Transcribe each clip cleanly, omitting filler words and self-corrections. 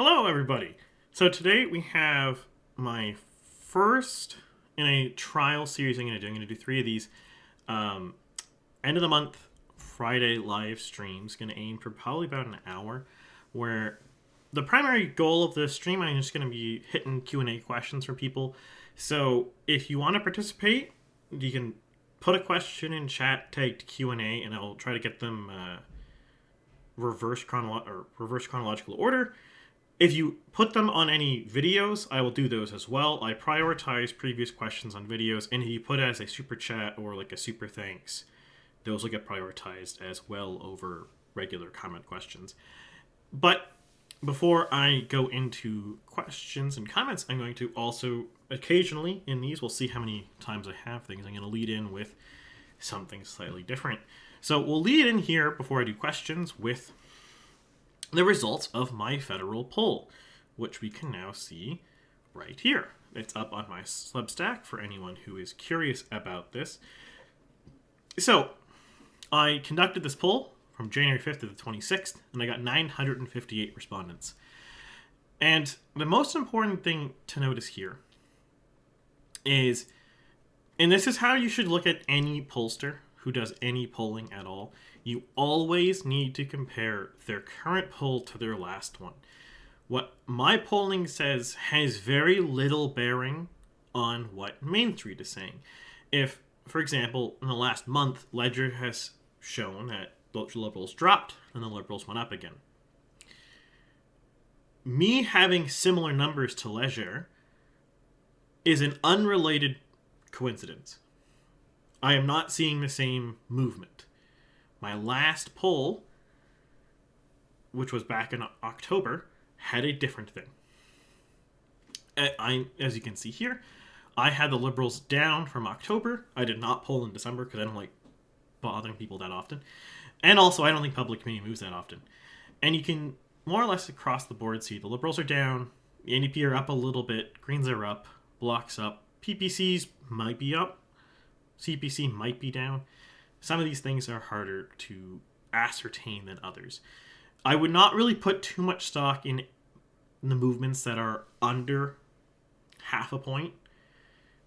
Hello, everybody. So today we have my first in a trial series I'm going to do. I'm going to do three of these. Um, End of the month, Friday live streams. Going to aim for probably about an hour, where the primary goal of the stream, I'm just going to be hitting Q&A questions from people. So if you want to participate, you can put a question in chat, tag Q&A, and I'll try to get them reverse chronological order. If you put them on any videos, I will do those as well. I prioritize previous questions on videos, and if you put it as a super chat or like a super thanks, those will get prioritized as well over regular comment questions. But before I go into questions and comments, I'm going to also occasionally in these, we'll see how many times I have things, I'm going to lead in with something slightly different. So we'll lead in here before I do questions with the results of my federal poll, which we can now see right here. It's up on my Substack for anyone who is curious about this. So, I conducted this poll from January 5th to the 26th, and I got 958 respondents. And the most important thing to notice here is, and this is how you should look at any pollster who does any polling at all, you always need to compare their current poll to their last one. What my polling says has very little bearing on what Main Street is saying. If, for example, in the last month, Ledger has shown that the Liberals dropped and the Liberals went up again. Me having similar numbers to Ledger is an unrelated coincidence. I am not seeing the same movement. My last poll, which was back in October, had a different thing. As you can see here, I had the Liberals down from October. I did not poll in December because I don't like bothering people that often. And also, I don't think public opinion moves that often. And you can more or less across the board see the Liberals are down, the NDP are up a little bit, Greens are up, Bloc's up, PPCs might be up, CPC might be down. Some of these things are harder to ascertain than others. I would not really put too much stock in the movements that are under half a point.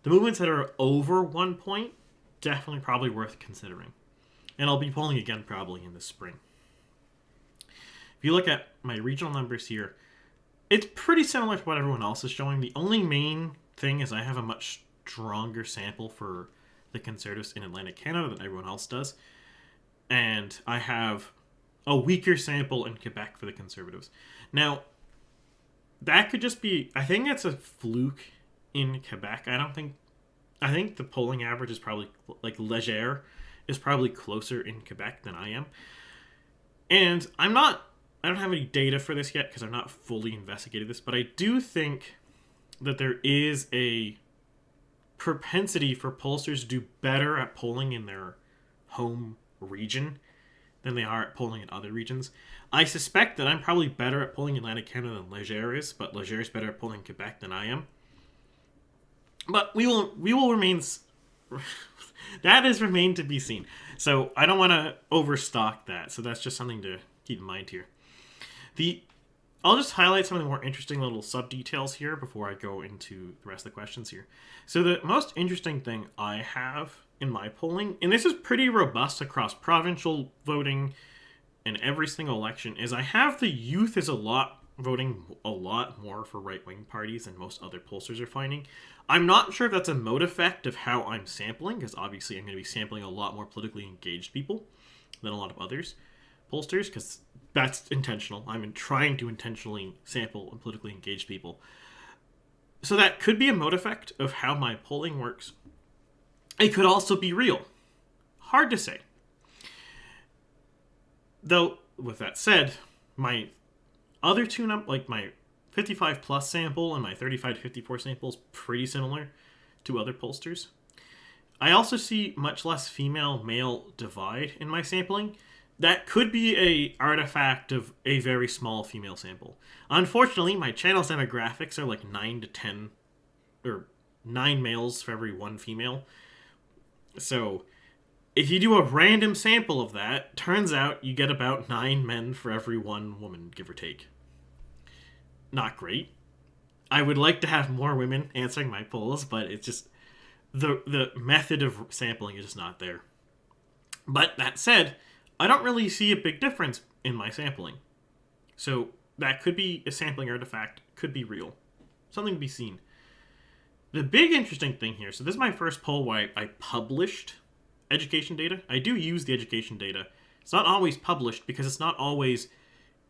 The movements that are over 1 point, definitely probably worth considering. And I'll be polling again probably in the spring. If you look at my regional numbers here, it's pretty similar to what everyone else is showing. The only main thing is I have a much stronger sample for the Conservatives in Atlantic Canada than everyone else does. And I have a weaker sample in Quebec for the Conservatives. Now, that could just be, I think it's a fluke in Quebec. I think the polling average is probably, like Leger is probably closer in Quebec than I am. And I don't have any data for this yet because I've not fully investigated this, but I do think that there is a propensity for pollsters to do better at polling in their home region than they are at polling in other regions. I suspect that I'm probably better at polling in Atlantic Canada than Leger is, but Leger is better at polling in Quebec than I am. But we will remain that has remained to be seen. So I don't want to overstock that. So that's just something to keep in mind here. I'll just highlight some of the more interesting little sub-details here before I go into the rest of the questions here. So the most interesting thing I have in my polling, and this is pretty robust across provincial voting and every single election, is I have the youth is voting a lot more for right-wing parties than most other pollsters are finding. I'm not sure if that's a mode effect of how I'm sampling, because obviously I'm going to be sampling a lot more politically engaged people than a lot of others pollsters, because that's intentional. I'm trying to intentionally sample and politically engage people. So that could be a mode effect of how my polling works. It could also be real. Hard to say. Though, with that said, my other two, like my 55 plus sample and my 35 to 54 sample is pretty similar to other pollsters. I also see much less female-male divide in my sampling. That could be a artifact of a very small female sample. Unfortunately, my channel's demographics are like 9 to 10, or 9 males for every 1 female. So, if you do a random sample of that, turns out you get about 9 men for every 1 woman, give or take. not great. I would like to have more women answering my polls, but it's just the method of sampling is just not there. But that said, I don't really see a big difference in my sampling. So that could be a sampling artifact, could be real. Something to be seen. The big interesting thing here, so this is my first poll where I published education data. I do use the education data. It's not always published because it's not always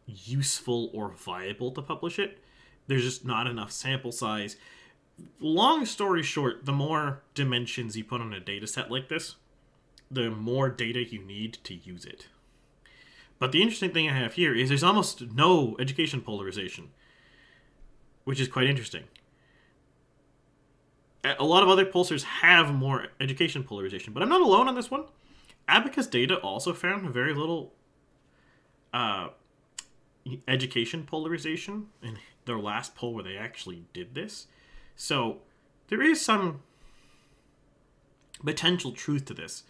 useful or viable to publish it. There's just not enough sample size. Long story short, the more dimensions you put on a data set like this, the more data you need to use it. But the interesting thing I have here is there's almost no education polarization, which is quite interesting. A lot of other pollsters have more education polarization, but I'm not alone on this one. Abacus Data also found very little education polarization in their last poll where they actually did this. So there is some potential truth to this.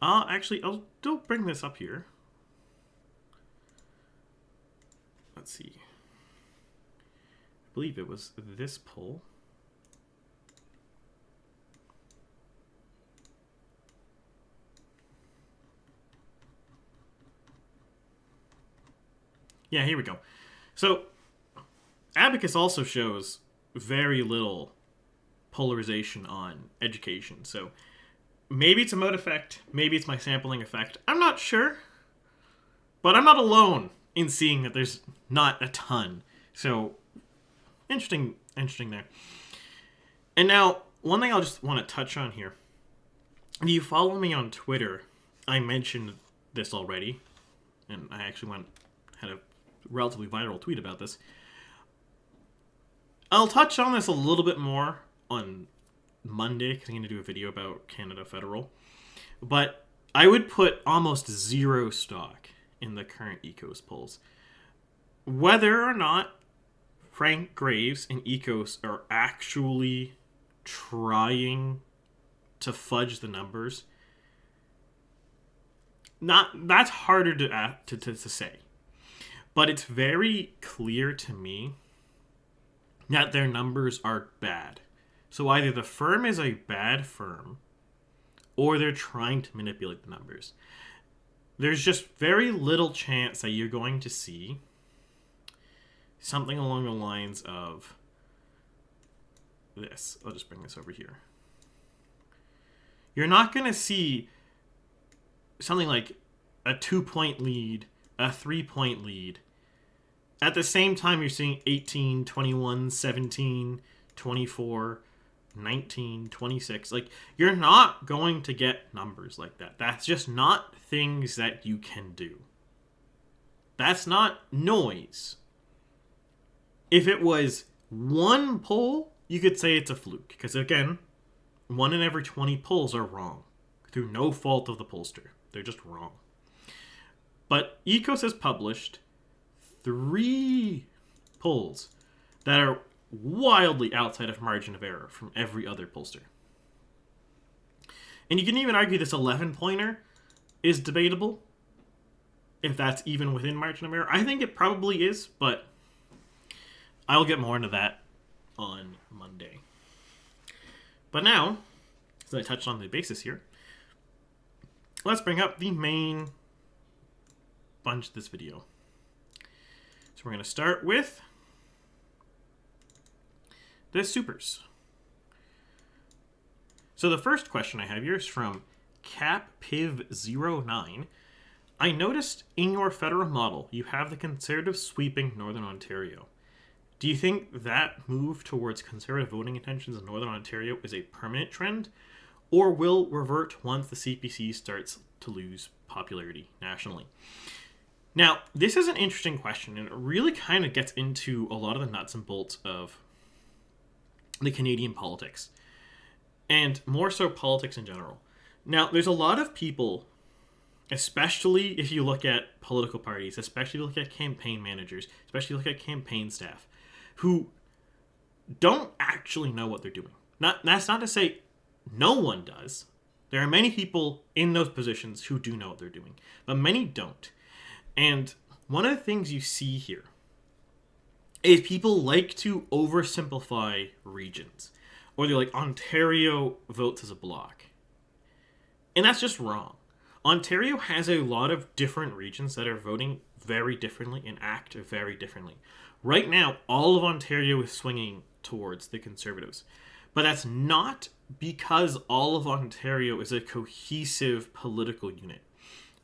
Actually, I'll still bring this up here. Let's see. I believe it was this poll. Yeah, here we go. So, Abacus also shows very little polarization on education. So, maybe it's a mode effect, maybe it's my sampling effect. I'm not sure. But I'm not alone in seeing that there's not a ton. So, interesting there. And now, one thing I'll just want to touch on here. If you follow me on Twitter, I mentioned this already. And I actually had a relatively viral tweet about this. I'll touch on this a little bit more on Monday because I'm going to do a video about Canada Federal. But I would put almost zero stock in the current Ecos polls. Whether or not Frank Graves and Ecos are actually trying to fudge the numbers, that's harder to say. But it's very clear to me that their numbers are bad. So either the firm is a bad firm, or they're trying to manipulate the numbers. There's just very little chance that you're going to see something along the lines of this. I'll just bring this over here. You're not going to see something like a 2-point lead, a 3-point lead. At the same time, you're seeing 18, 21, 17, 24, 19, 26. Like, you're not going to get numbers like that. That's just not things that you can do. That's not noise. If it was one poll, you could say it's a fluke. Because, again, 1 in every 20 polls are wrong. Through no fault of the pollster. They're just wrong. But Ecos has published 3 polls that are wildly outside of margin of error from every other pollster. And you can even argue this 11-pointer is debatable, if that's even within margin of error. I think it probably is, but I'll get more into that on Monday. But now, as I touched on the basis here, let's bring up the main bunch of this video. So we're going to start with the supers. So the first question I have here is from CapPiv09. I noticed in your federal model you have the conservative sweeping Northern Ontario. Do you think that move towards conservative voting intentions in Northern Ontario is a permanent trend, or will revert once the CPC starts to lose popularity nationally? Now, this is an interesting question, and it really kind of gets into a lot of the nuts and bolts of the Canadian politics, and more so politics in general. Now, there's a lot of people, especially if you look at political parties, especially if you look at campaign managers, especially if you look at campaign staff, who don't actually know what they're doing. That's not to say no one does. There are many people in those positions who do know what they're doing, but many don't. And one of the things you see here is people like to oversimplify regions. Or they're like, Ontario votes as a block. And that's just wrong. Ontario has a lot of different regions that are voting very differently and act very differently. Right now, all of Ontario is swinging towards the Conservatives. But that's not because all of Ontario is a cohesive political unit.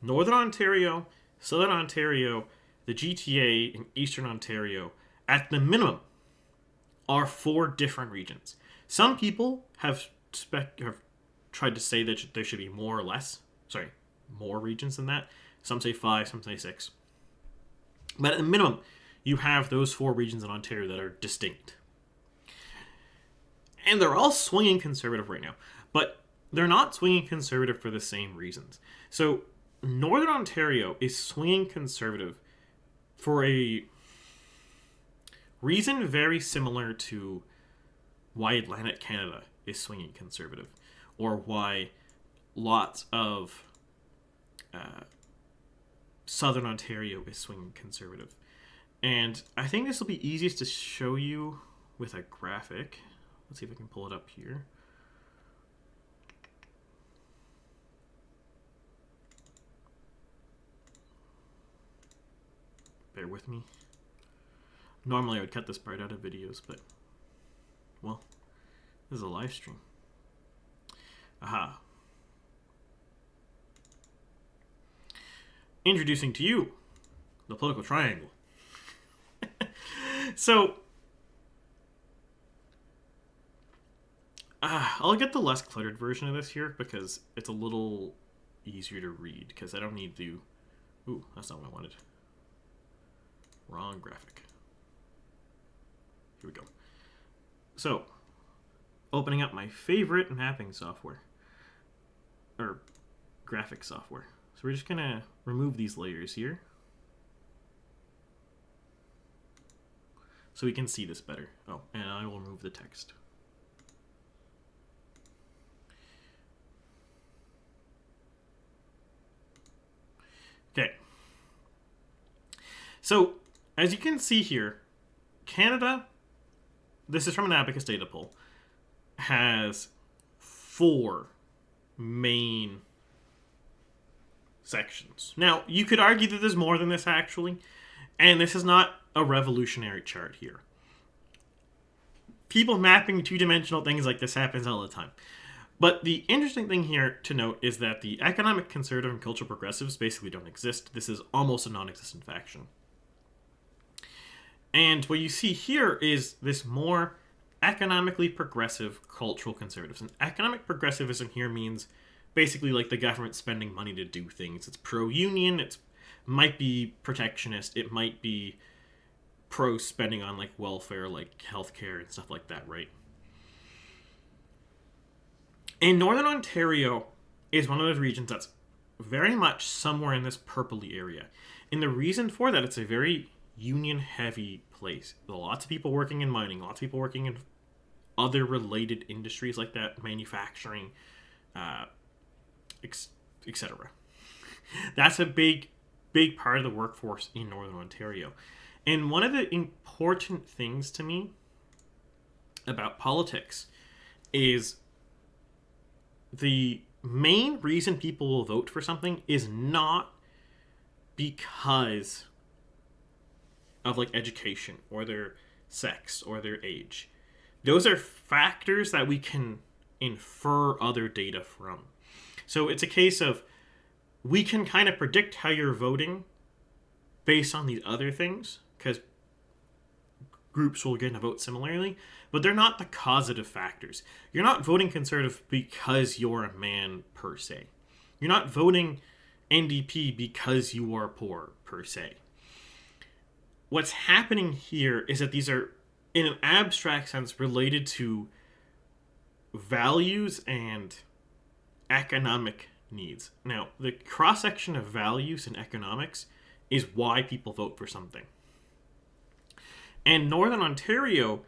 Northern Ontario, Southern Ontario, the GTA, and Eastern Ontario, at the minimum, are 4 different regions. Some people have tried to say that there should be more regions than that. Some say 5, some say 6. But at the minimum, you have those 4 regions in Ontario that are distinct. And they're all swinging conservative right now. But they're not swinging conservative for the same reasons. So Northern Ontario is swinging conservative for a reason very similar to why Atlantic Canada is swinging conservative, or why lots of Southern Ontario is swinging conservative. And I think this will be easiest to show you with a graphic. Let's see if I can pull it up here. Bear with me. Normally I would cut this part out of videos, but, well, this is a live stream. Aha. Introducing to you the political triangle. So, I'll get the less cluttered version of this here because it's a little easier to read, because I don't need to... Ooh, that's not what I wanted. Wrong graphic. Here we go. So, opening up my favorite mapping software. Or graphic software. So we're just going to remove these layers here, so we can see this better. Oh, and I will remove the text. Okay. So, as you can see here, Canada, this is from an Abacus data poll, has 4 main sections. Now, you could argue that there's more than this, actually, and this is not a revolutionary chart here. People mapping 2-dimensional things like this happens all the time. But the interesting thing here to note is that the economic conservative and cultural progressives basically don't exist. This is almost a non-existent faction. And what you see here is this more economically progressive cultural conservatives. And economic progressivism here means basically like the government spending money to do things. It's pro-union, it might be protectionist, it might be pro-spending on like welfare, like healthcare and stuff like that, right? And Northern Ontario is one of those regions that's very much somewhere in this purpley area. And the reason for that, it's a very union-heavy place. There are lots of people working in mining, lots of people working in other related industries like that, manufacturing, etc. That's a big part of the workforce in Northern Ontario. And one of the important things to me about politics is the main reason people will vote for something is not because of like education or their sex or their age. Those are factors that we can infer other data from. So it's a case of we can kind of predict how you're voting based on these other things, because groups will get to vote similarly, but they're not the causative factors. You're not voting conservative because you're a man, per se. You're not voting NDP because you are poor, per se. What's happening here is that these are, in an abstract sense, related to values and economic needs. Now, the cross-section of values and economics is why people vote for something. And Northern Ontario,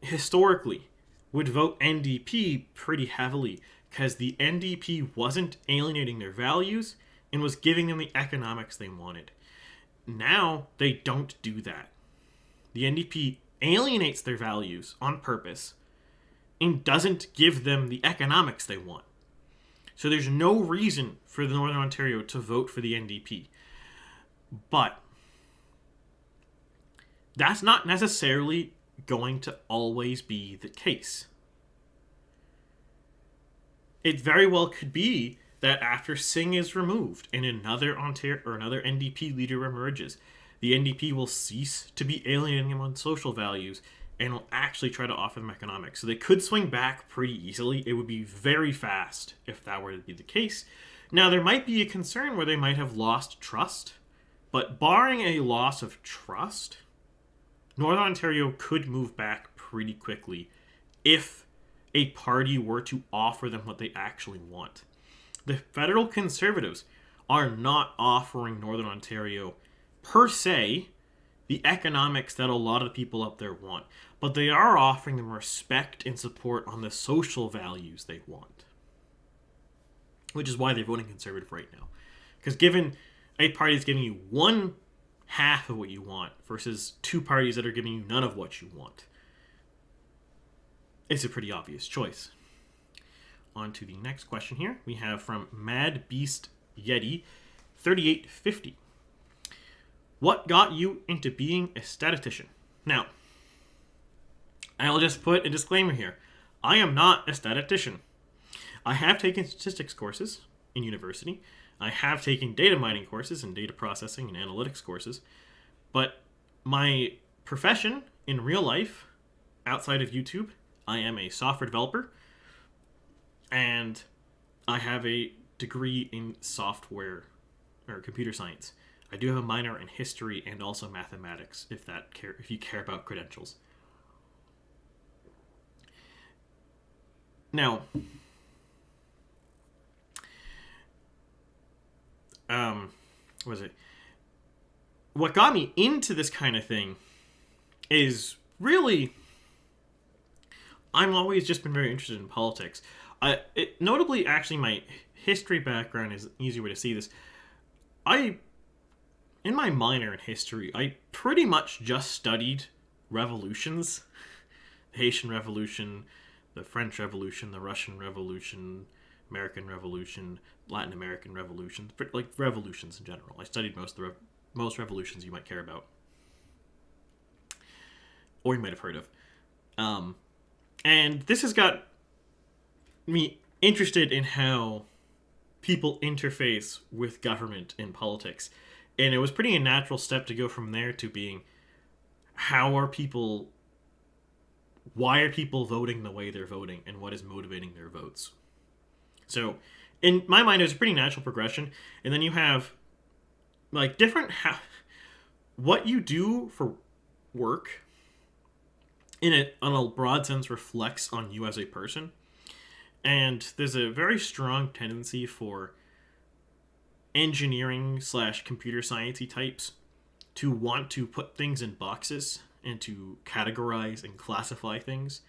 historically, would vote NDP pretty heavily because the NDP wasn't alienating their values and was giving them the economics they wanted. Now, they don't do that. the NDP alienates their values on purpose and doesn't give them the economics they want. So there's no reason for the Northern Ontario to vote for the NDP. But that's not necessarily going to always be the case. It very well could be that after Singh is removed and another NDP leader emerges, the NDP will cease to be alienating them on social values and will actually try to offer them economics. So they could swing back pretty easily. It would be very fast if that were to be the case. Now, there might be a concern where they might have lost trust, but barring a loss of trust, Northern Ontario could move back pretty quickly if a party were to offer them what they actually want. The federal Conservatives are not offering Northern Ontario, per se, the economics that a lot of the people up there want, but they are offering them respect and support on the social values they want. Which is why they're voting Conservative right now. Because given a party is giving you one half of what you want versus two parties that are giving you none of what you want, it's a pretty obvious choice. On to the next question here. We have from Mad Beast Yeti 3850. What got you into being a statistician? Now, I'll just put a disclaimer here. I am not a statistician. I have taken statistics courses in university. I have taken data mining courses and data processing and analytics courses. But my profession in real life, outside of YouTube, I am a software developer, and I have a degree in software or computer science. I do have a minor in history and also mathematics, if you care about credentials. Now, what got me into this kind of thing is really, I'm always just been very interested in politics. Notably, actually, my history background is an easy way to see this. In my minor in history, I pretty much just studied revolutions. The Haitian Revolution, the French Revolution, the Russian Revolution, American Revolution, Latin American revolutions, like revolutions in general. I studied most revolutions you might care about, or you might have heard of. And this has got me interested in how people interface with government and politics. And it was pretty a natural step to go from there to being, why are people voting the way they're voting, and what is motivating their votes? So, in my mind, it was a pretty natural progression. And then you have, like, what you do for work, on a broad sense, reflects on you as a person. And there's a very strong tendency for engineering / computer sciencey types to want to put things in boxes and to categorize and classify things.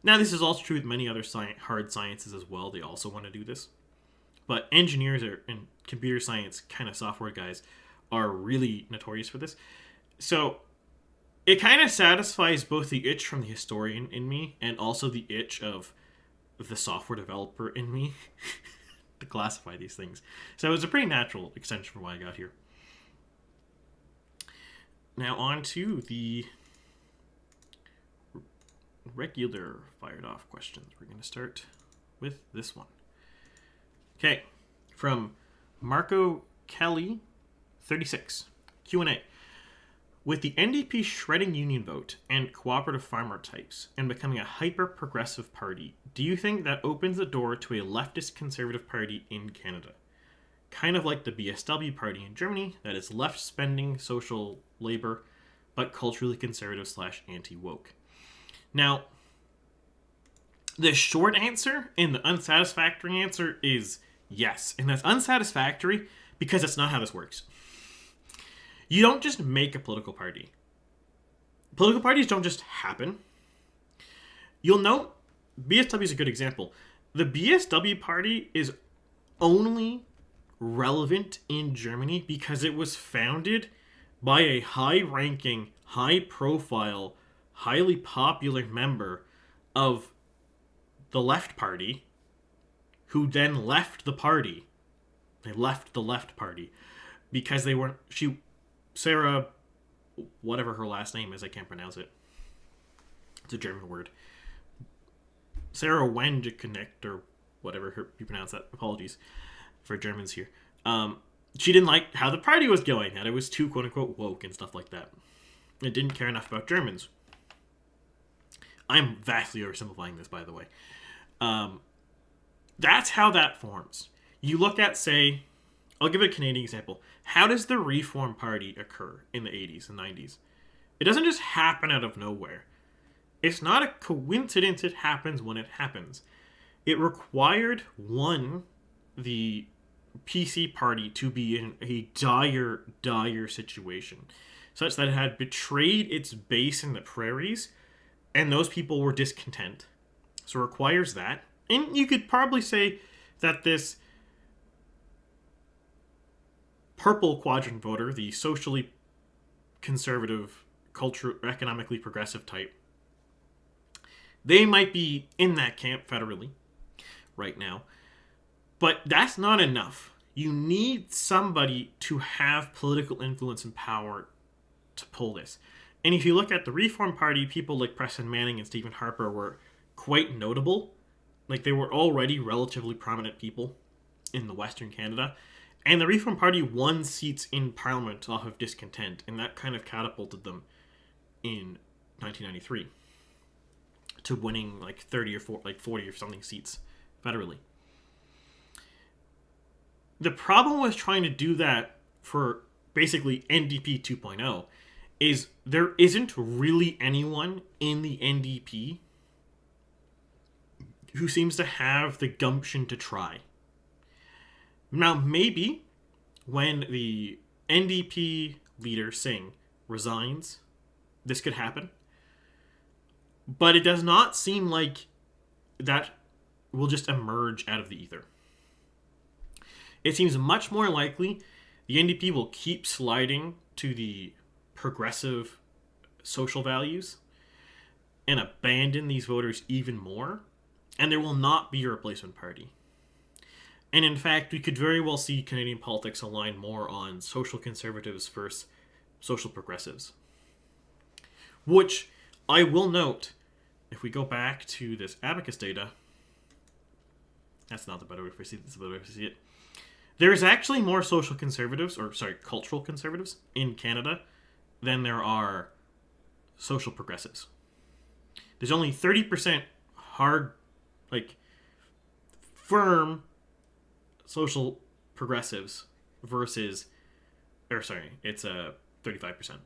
Now, this is also true with many other hard sciences as well. They also want to do this. But engineers and computer science kind of software guys are really notorious for this. So it kind of satisfies both the itch from the historian in me and also the itch of the software developer in me to classify these things. So it was a pretty natural extension for why I got here. Now on to the regular fired off questions. We're going to start with this one. Okay, from Marco Kelly 36 Q&A. With the NDP shredding union vote and cooperative farmer types and becoming a hyper-progressive party, do you think that opens the door to a leftist conservative party in Canada? Kind of like the BSW party in Germany that is left spending social labor, but culturally conservative / anti-woke. Now, the short answer and the unsatisfactory answer is yes. And that's unsatisfactory because that's not how this works. You don't just make a political party. Political parties don't just happen. You'll note, BSW is a good example. The BSW party is only relevant in Germany because it was founded by a high-ranking, high-profile, highly popular member of the left party who then left the party. They left the left party because they weren't... Sarah, whatever her last name is, I can't pronounce it. It's a German word. Sarah Wendecknecht, or whatever you pronounce that. Apologies for Germans here. She didn't like how the party was going, that it was too quote-unquote woke and stuff like that. It didn't care enough about Germans. I'm vastly oversimplifying this, by the way. That's how that forms. You look at, say, I'll give it a Canadian example. How does the Reform Party occur in the 80s and 90s? It doesn't just happen out of nowhere. It's not a coincidence it happens when it happens. It required, one, the PC party to be in a dire situation, such that it had betrayed its base in the prairies, and those people were discontent. So it requires that. And you could probably say that this purple quadrant voter, the socially conservative, economically progressive type, they might be in that camp federally right now. But that's not enough. You need somebody to have political influence and power to pull this. And if you look at the Reform Party, people like Preston Manning and Stephen Harper were quite notable. Like, they were already relatively prominent people in the Western Canada. And the Reform Party won seats in Parliament off of discontent, and that kind of catapulted them in 1993 to winning like 40 or something seats federally. The problem with trying to do that for basically NDP 2.0 is there isn't really anyone in the NDP who seems to have the gumption to try. Now, maybe when the NDP leader, Singh, resigns, this could happen. But it does not seem like that will just emerge out of the ether. It seems much more likely the NDP will keep sliding to the progressive social values and abandon these voters even more, and there will not be a replacement party. And in fact, we could very well see Canadian politics align more on social conservatives versus social progressives. Which, I will note, if we go back to this Abacus data, that's not the better way to see it, that's the better way to see it. There's actually more social conservatives, cultural conservatives in Canada than there are social progressives. There's only 30% hard, firm social progressives versus, it's 35%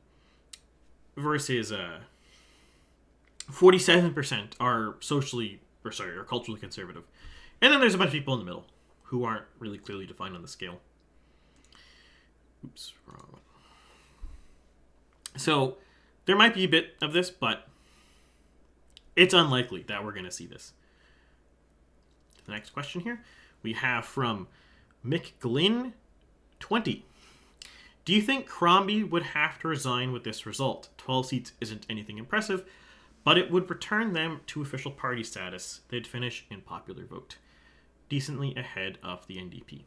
versus 47% are culturally conservative. And then there's a bunch of people in the middle who aren't really clearly defined on the scale. Oops, wrong one. So there might be a bit of this, but it's unlikely that we're going to see this. The next question here we have from McGlynn20. Do you think Crombie would have to resign with this result? 12 seats isn't anything impressive, but it would return them to official party status. They'd finish in popular vote, decently ahead of the NDP.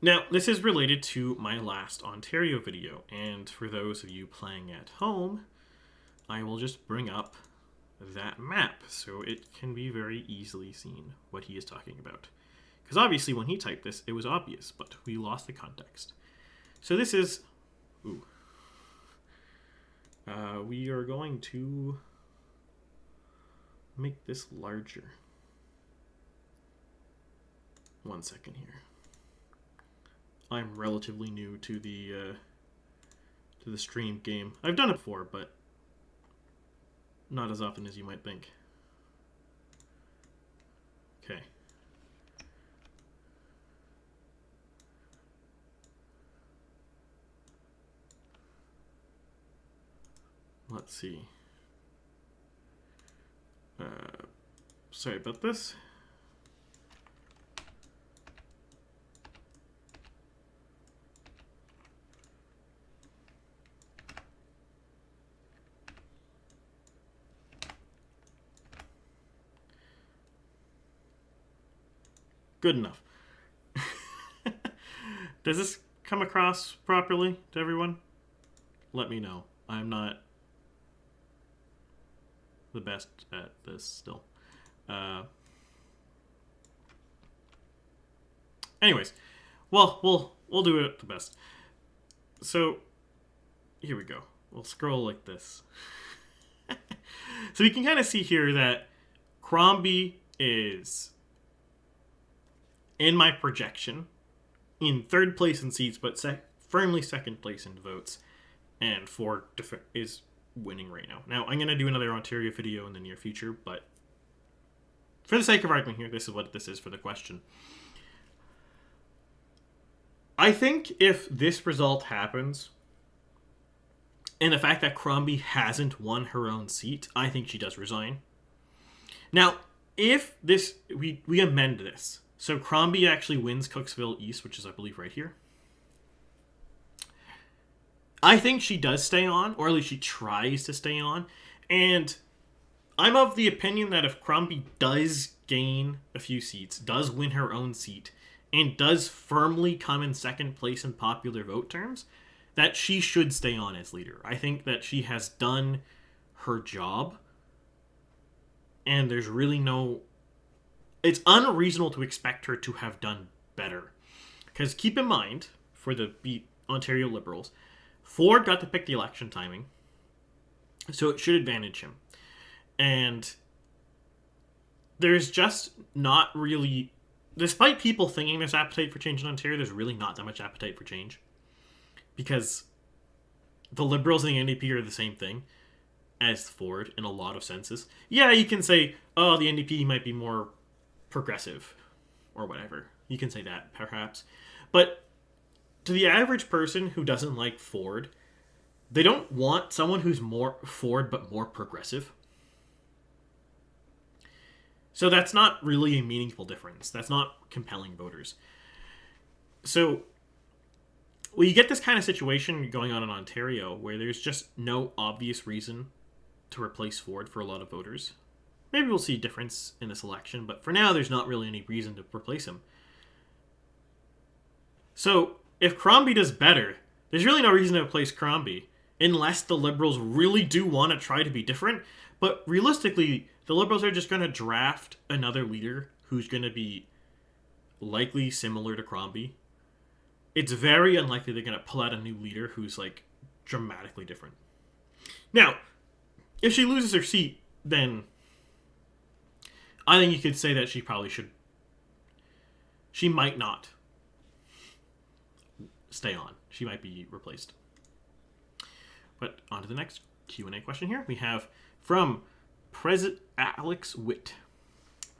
Now, this is related to my last Ontario video, and for those of you playing at home, I will just bring up that map so it can be very easily seen what he is talking about. Because obviously when he typed this, it was obvious, but we lost the context. So this is... we are going to make this larger. One second here. I'm relatively new to the stream game. I've done it before, but not as often as you might think. Okay. Let's see. Sorry about this. Good enough. Does this come across properly to everyone? Let me know. I'm not the best at this still. Anyways, well, we'll do it the best. So here we go. We'll scroll like this. So we can kind of see here that Crombie is in my projection in third place in seats, but firmly second place in votes, and Ford is winning right now. Now, I'm going to do another Ontario video in the near future, but for the sake of argument here, this is what this is for the question. I think if this result happens, and the fact that Crombie hasn't won her own seat, I think she does resign. Now, if this we amend this, so Crombie actually wins Cooksville East, which is, I believe, right here. I think she does stay on, or at least she tries to stay on. And I'm of the opinion that if Crombie does gain a few seats, does win her own seat, and does firmly come in second place in popular vote terms, that she should stay on as leader. I think that she has done her job, and there's really no... It's unreasonable to expect her to have done better. Because keep in mind, for the Ontario Liberals, Ford got to pick the election timing, so it should advantage him. And there's just not really... Despite people thinking there's appetite for change in Ontario, there's really not that much appetite for change. Because the Liberals and the NDP are the same thing as Ford in a lot of senses. Yeah, you can say, oh, the NDP might be more progressive or whatever. You can say that, perhaps. But to the average person who doesn't like Ford, they don't want someone who's more Ford but more progressive. So that's not really a meaningful difference. That's not compelling voters. So well, you get this kind of situation going on in Ontario where there's just no obvious reason to replace Ford for a lot of voters. Maybe we'll see a difference in this election, but for now, there's not really any reason to replace him. So, if Crombie does better, there's really no reason to replace Crombie, unless the Liberals really do want to try to be different. But realistically, the Liberals are just going to draft another leader who's going to be likely similar to Crombie. It's very unlikely they're going to pull out a new leader who's, like, dramatically different. Now, if she loses her seat, then I think you could say that she probably should... She might not stay on. She might be replaced. But on to the next Q&A question here. We have from President Alex Witt.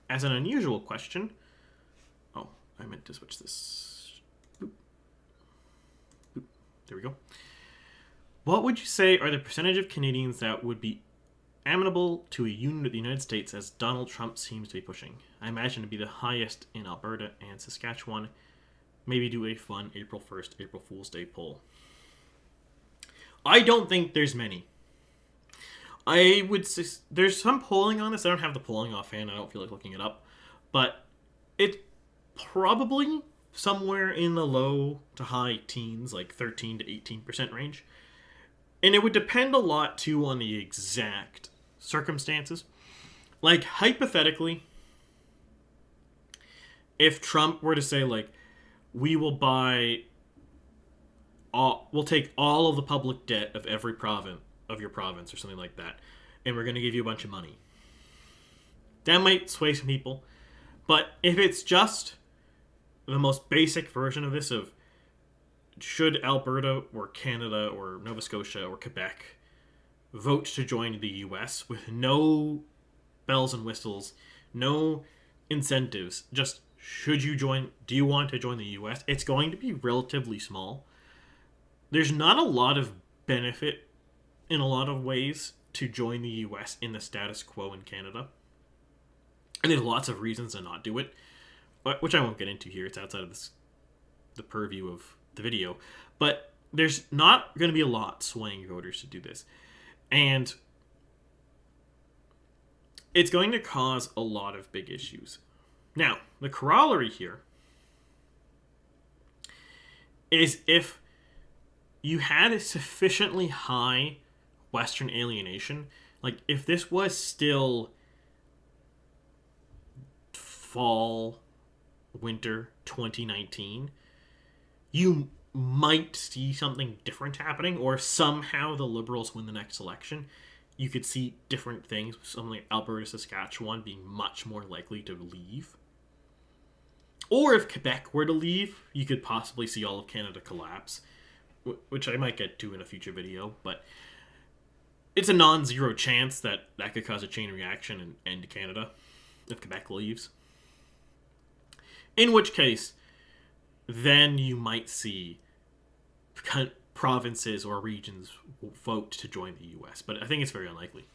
As an unusual question... Oh, I meant to switch this. Boop. Boop. There we go. What would you say are the percentage of Canadians that would be amenable to a union with the United States as Donald Trump seems to be pushing? I imagine to be the highest in Alberta and Saskatchewan. Maybe do a fun April 1st, April Fool's Day poll. I don't think there's many. I would say there's some polling on this. I don't have the polling offhand. I don't feel like looking it up. But it's probably somewhere in the low to high teens, like 13 to 18% range. And it would depend a lot, too, on the exact circumstances. Like, hypothetically, if Trump were to say, like, we'll take all of the public debt of every province, of your province, or something like that, and we're going to give you a bunch of money. That might sway some people. But if it's just the most basic version of this of should Alberta or Canada or Nova Scotia or Quebec vote to join the US with no bells and whistles, no incentives, just should you join, do you want to join the US? It's going to be relatively small. There's not a lot of benefit in a lot of ways to join the US in the status quo in Canada. And there's lots of reasons to not do it, which I won't get into here. It's outside of the purview of the video. But there's not going to be a lot swaying voters to do this. And it's going to cause a lot of big issues. Now, the corollary here is if you had a sufficiently high Western alienation, like if this was still fall, winter 2019, you might see something different happening, or somehow the Liberals win the next election. You could see different things, something like Alberta, Saskatchewan being much more likely to leave. Or if Quebec were to leave, you could possibly see all of Canada collapse, which I might get to in a future video, but it's a non-zero chance that that could cause a chain reaction and end Canada if Quebec leaves. In which case, then you might see provinces or regions vote to join the US, but I think it's very unlikely.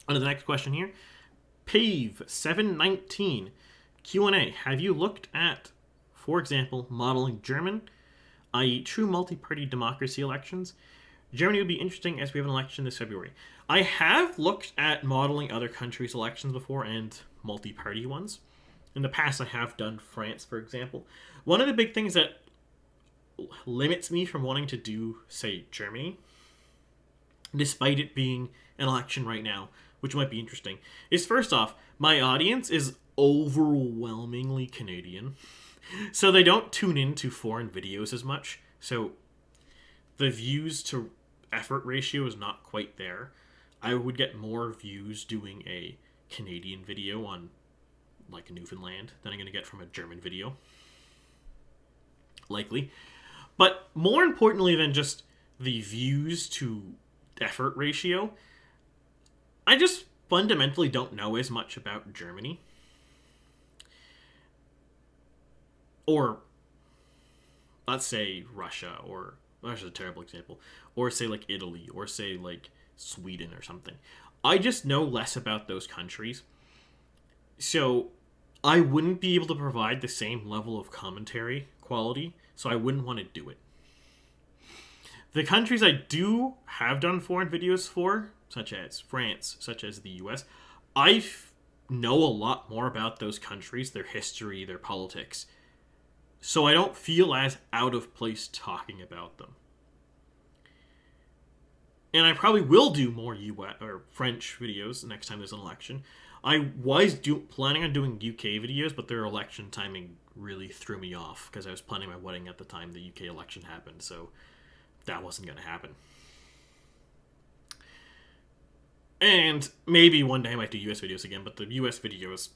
On to the next question here. Pave 719 Q&A. Have you looked at, for example, modeling German, i.e. true multi-party democracy elections? Germany would be interesting as we have an election this February. I have looked at modeling other countries' elections before and multi-party ones. In the past, I have done France, for example. One of the big things that limits me from wanting to do, say, Germany, despite it being an election right now, which might be interesting, is first off, my audience is overwhelmingly Canadian. So they don't tune into foreign videos as much. So the views to effort ratio is not quite there. I would get more views doing a Canadian video on like Newfoundland than I'm going to get from a German video. Likely. But more importantly than just the views to effort ratio, I just fundamentally don't know as much about Germany. Or, let's say Russia, or Russia's a terrible example, or say like Italy, or say like Sweden or something. I just know less about those countries. So I wouldn't be able to provide the same level of commentary quality, so I wouldn't want to do it. The countries I do have done foreign videos for, such as France, such as the US, I know a lot more about those countries, their history, their politics, so I don't feel as out of place talking about them. And I probably will do more US or French videos the next time there's an election. I was planning on doing UK videos, but their election timing really threw me off because I was planning my wedding at the time the UK election happened, so that wasn't going to happen. And maybe one day I might do US videos again, but the US videos,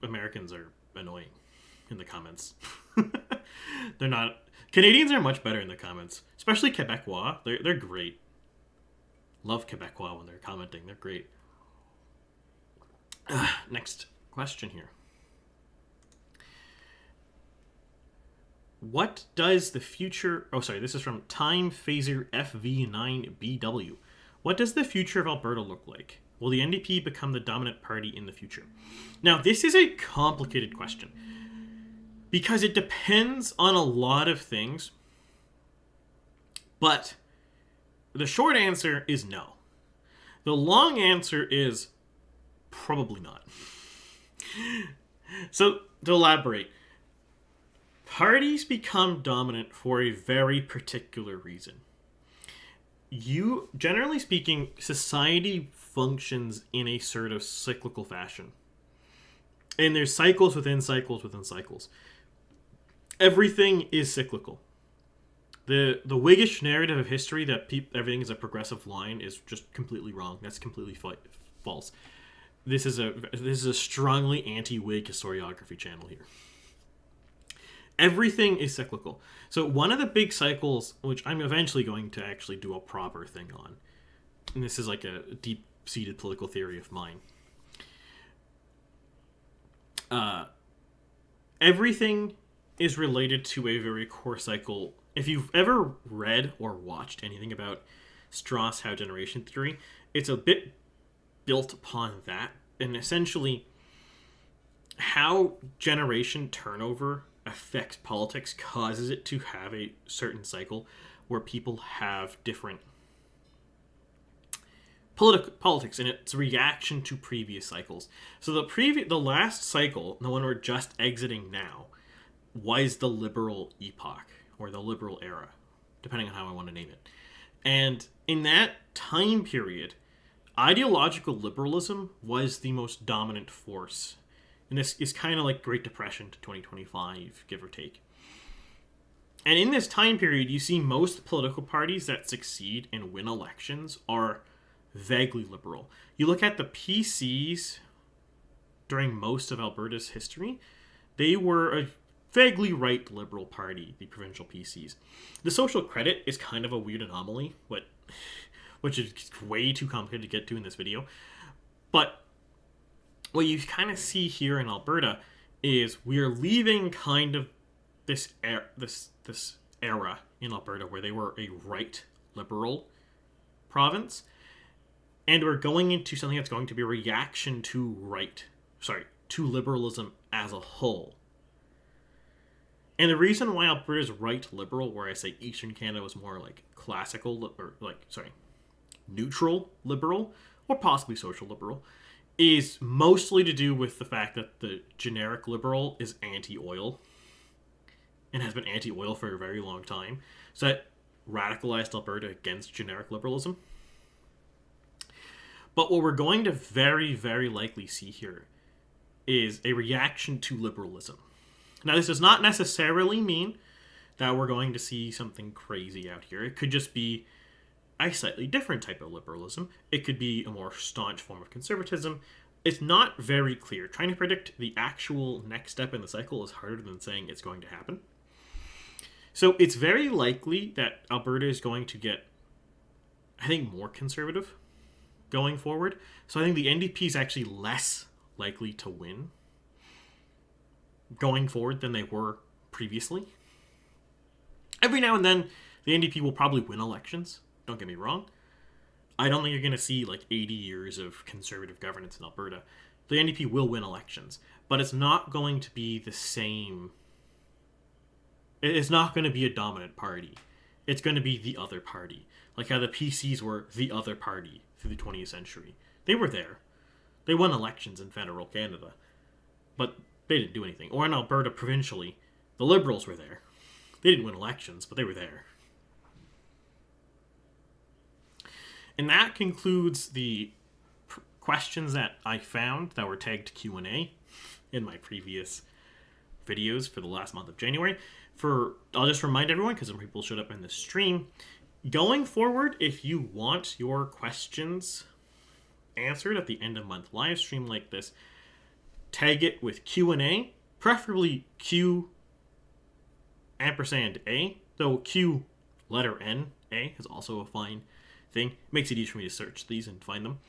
Americans are annoying in the comments. They're not. Canadians are much better in the comments, especially Quebecois. They're great. Love Quebecois when they're commenting. They're great. Next question here. What does the future... Oh, sorry. This is from Time Phaser FV9BW. What does the future of Alberta look like? Will the NDP become the dominant party in the future? Now, this is a complicated question because it depends on a lot of things, but the short answer is no. The long answer is probably not. So, to elaborate, parties become dominant for a very particular reason. Generally speaking, society functions in a sort of cyclical fashion. And there's cycles within cycles within cycles. Everything is cyclical. The Whiggish narrative of history that everything is a progressive line is just completely wrong. That's completely false. This is a strongly anti-Whig historiography channel here. Everything is cyclical. So one of the big cycles, which I'm eventually going to actually do a proper thing on, and this is like a deep-seated political theory of mine, everything is related to a very core cycle. If you've ever read or watched anything about Strauss-Howe generation theory, it's a bit built upon that, and essentially how generation turnover affects politics causes it to have a certain cycle where people have different politics and its reaction to previous cycles. So the last cycle, the one we're just exiting now, was the liberal epoch or the liberal era, depending on how I want to name it. And in that time period, ideological liberalism was the most dominant force. And this is kind of like Great Depression to 2025, give or take. And in this time period, you see most political parties that succeed and win elections are vaguely liberal. You look at the PCs during most of Alberta's history, they were a vaguely right liberal party, the provincial PCs. The social credit is kind of a weird anomaly, which is way too complicated to get to in this video. But what you kind of see here in Alberta is we're leaving kind of this era in Alberta where they were a right liberal province, and we're going into something that's going to be a reaction to liberalism as a whole. And the reason why Alberta is right liberal, where I say Eastern Canada was more like neutral liberal, or possibly social liberal, is mostly to do with the fact that the generic liberal is anti-oil and has been anti-oil for a very long time. So that radicalized Alberta against generic liberalism. But what we're going to very, very likely see here is a reaction to liberalism. Now, this does not necessarily mean that we're going to see something crazy out here. It could just be a slightly different type of liberalism. It could be a more staunch form of conservatism. It's not very clear. Trying to predict the actual next step in the cycle is harder than saying it's going to happen. So it's very likely that Alberta is going to get, I think, more conservative going forward. So I think the NDP is actually less likely to win going forward than they were previously. Every now and then, the NDP will probably win elections. Don't get me wrong. I don't think you're going to see like 80 years of conservative governance in Alberta. The NDP will win elections, but it's not going to be the same. It's not going to be a dominant party. It's going to be the other party. Like how the PCs were the other party through the 20th century. They were there. They won elections in federal Canada, but they didn't do anything. Or in Alberta provincially, the Liberals were there. They didn't win elections, but they were there. And that concludes the questions that I found that were tagged Q&A in my previous videos for the last month of January. I'll just remind everyone, because some people showed up in the stream, going forward, if you want your questions answered at the end of month live stream like this, tag it with Q&A, preferably Q &A, though Q letter N A is also a fine thing. It makes it easy for me to search these and find them.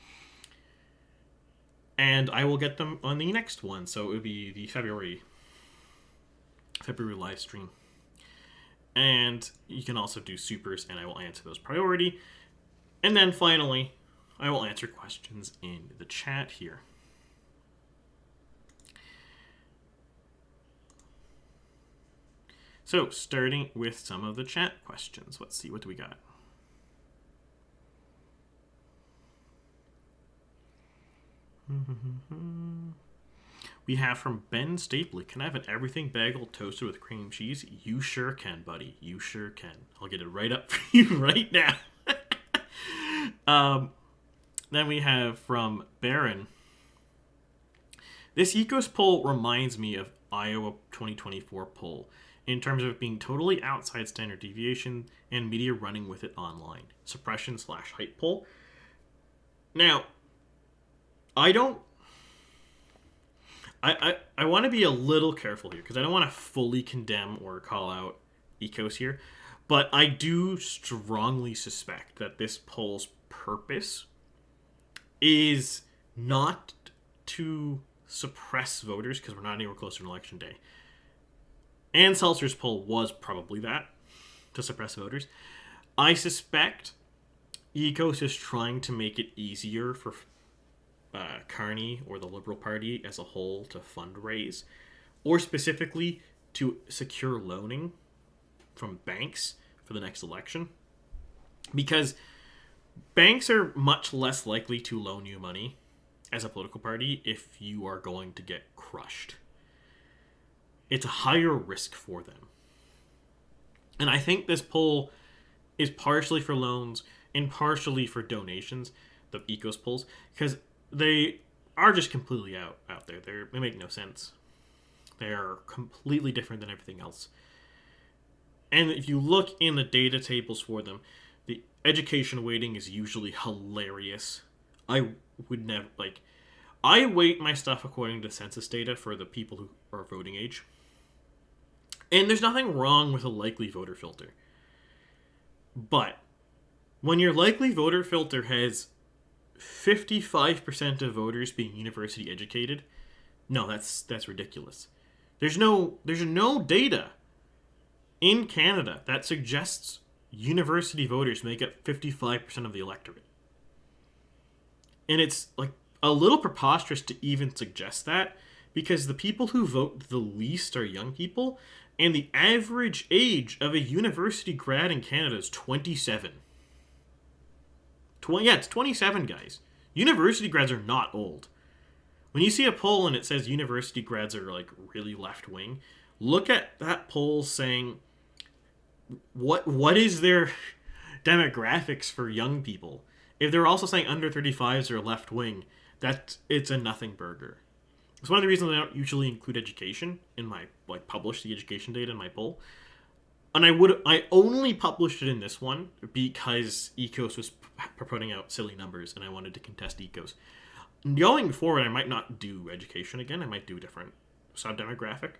And I will get them on the next one, so it would be the February live stream. And you can also do supers, and I will answer those priority. And then finally, I will answer questions in the chat here. So, starting with some of the chat questions. Let's see, what do we got? We have from Ben Stapley. Can I have an everything bagel toasted with cream cheese? You sure can, buddy. You sure can. I'll get it right up for you right now. Then we have from Baron. This Ecos poll reminds me of Iowa 2024 poll in terms of it being totally outside standard deviation and media running with it online. Suppression/hype poll. Now, I want to be a little careful here because I don't want to fully condemn or call out Ecos here, but I do strongly suspect that this poll's purpose is not to suppress voters because we're not anywhere close to an election day. And Seltzer's poll was probably that, to suppress voters. I suspect Ecos is trying to make it easier for Carney or the Liberal Party as a whole to fundraise, or specifically to secure loaning from banks for the next election. Because Banks are much less likely to loan you money as a political party if you are going to get crushed. It's a higher risk for them. And I think this poll is partially for loans and partially for donations, the Ecos polls, because they are just completely out there. They make no sense. They are completely different than everything else. And if you look in the data tables for them, the education weighting is usually hilarious. I would never, I weight my stuff according to census data for the people who are voting age. And there's nothing wrong with a likely voter filter. But when your likely voter filter has 55% of voters being university educated, no, that's ridiculous. There's no data in Canada that suggests university voters make up 55% of the electorate. And it's a little preposterous to even suggest that, because the people who vote the least are young people, and the average age of a university grad in Canada is 27. It's 27, guys. University grads are not old. When you see a poll and it says university grads are really left wing, look at that poll saying what is their demographics for young people. If they're also saying under 35s are left wing, it's a nothing burger. It's one of the reasons I don't usually include education in my publish the education data in my poll. And I only published it in this one because Ecos was putting out silly numbers and I wanted to contest Ecos. Going forward, I might not do education again. I might do a different sub-demographic.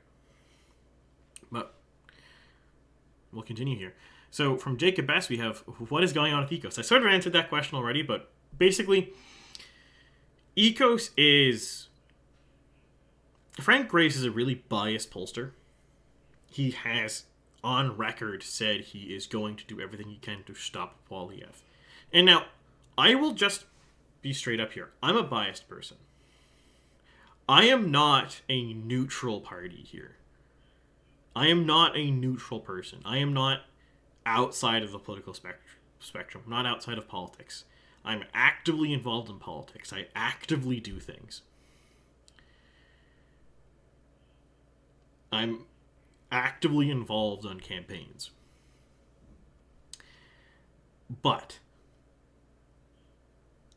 But we'll continue here. So from Jacob S, we have, what is going on with Ecos? I sort of answered that question already, but basically, Ecos is... Frank Grace is a really biased pollster. He has, on record, said he is going to do everything he can to stop Poilievre. And now, I will just be straight up here. I'm a biased person. I am not a neutral party here. I am not a neutral person. I am not outside of the political spectrum, not outside of politics. I'm actively involved in politics. I actively do things. I'm actively involved on campaigns. But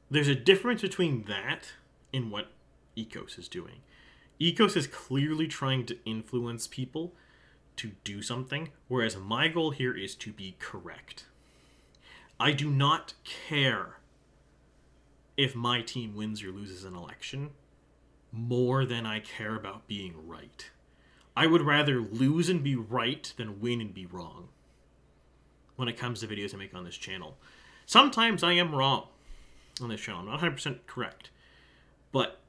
there's a difference between that and what Ecos is doing. Ecos is clearly trying to influence people to do something, whereas my goal here is to be correct. I do not care if my team wins or loses an election more than I care about being right. I would rather lose and be right than win and be wrong when it comes to videos I make on this channel. Sometimes I am wrong on this channel. I'm not 100% correct. But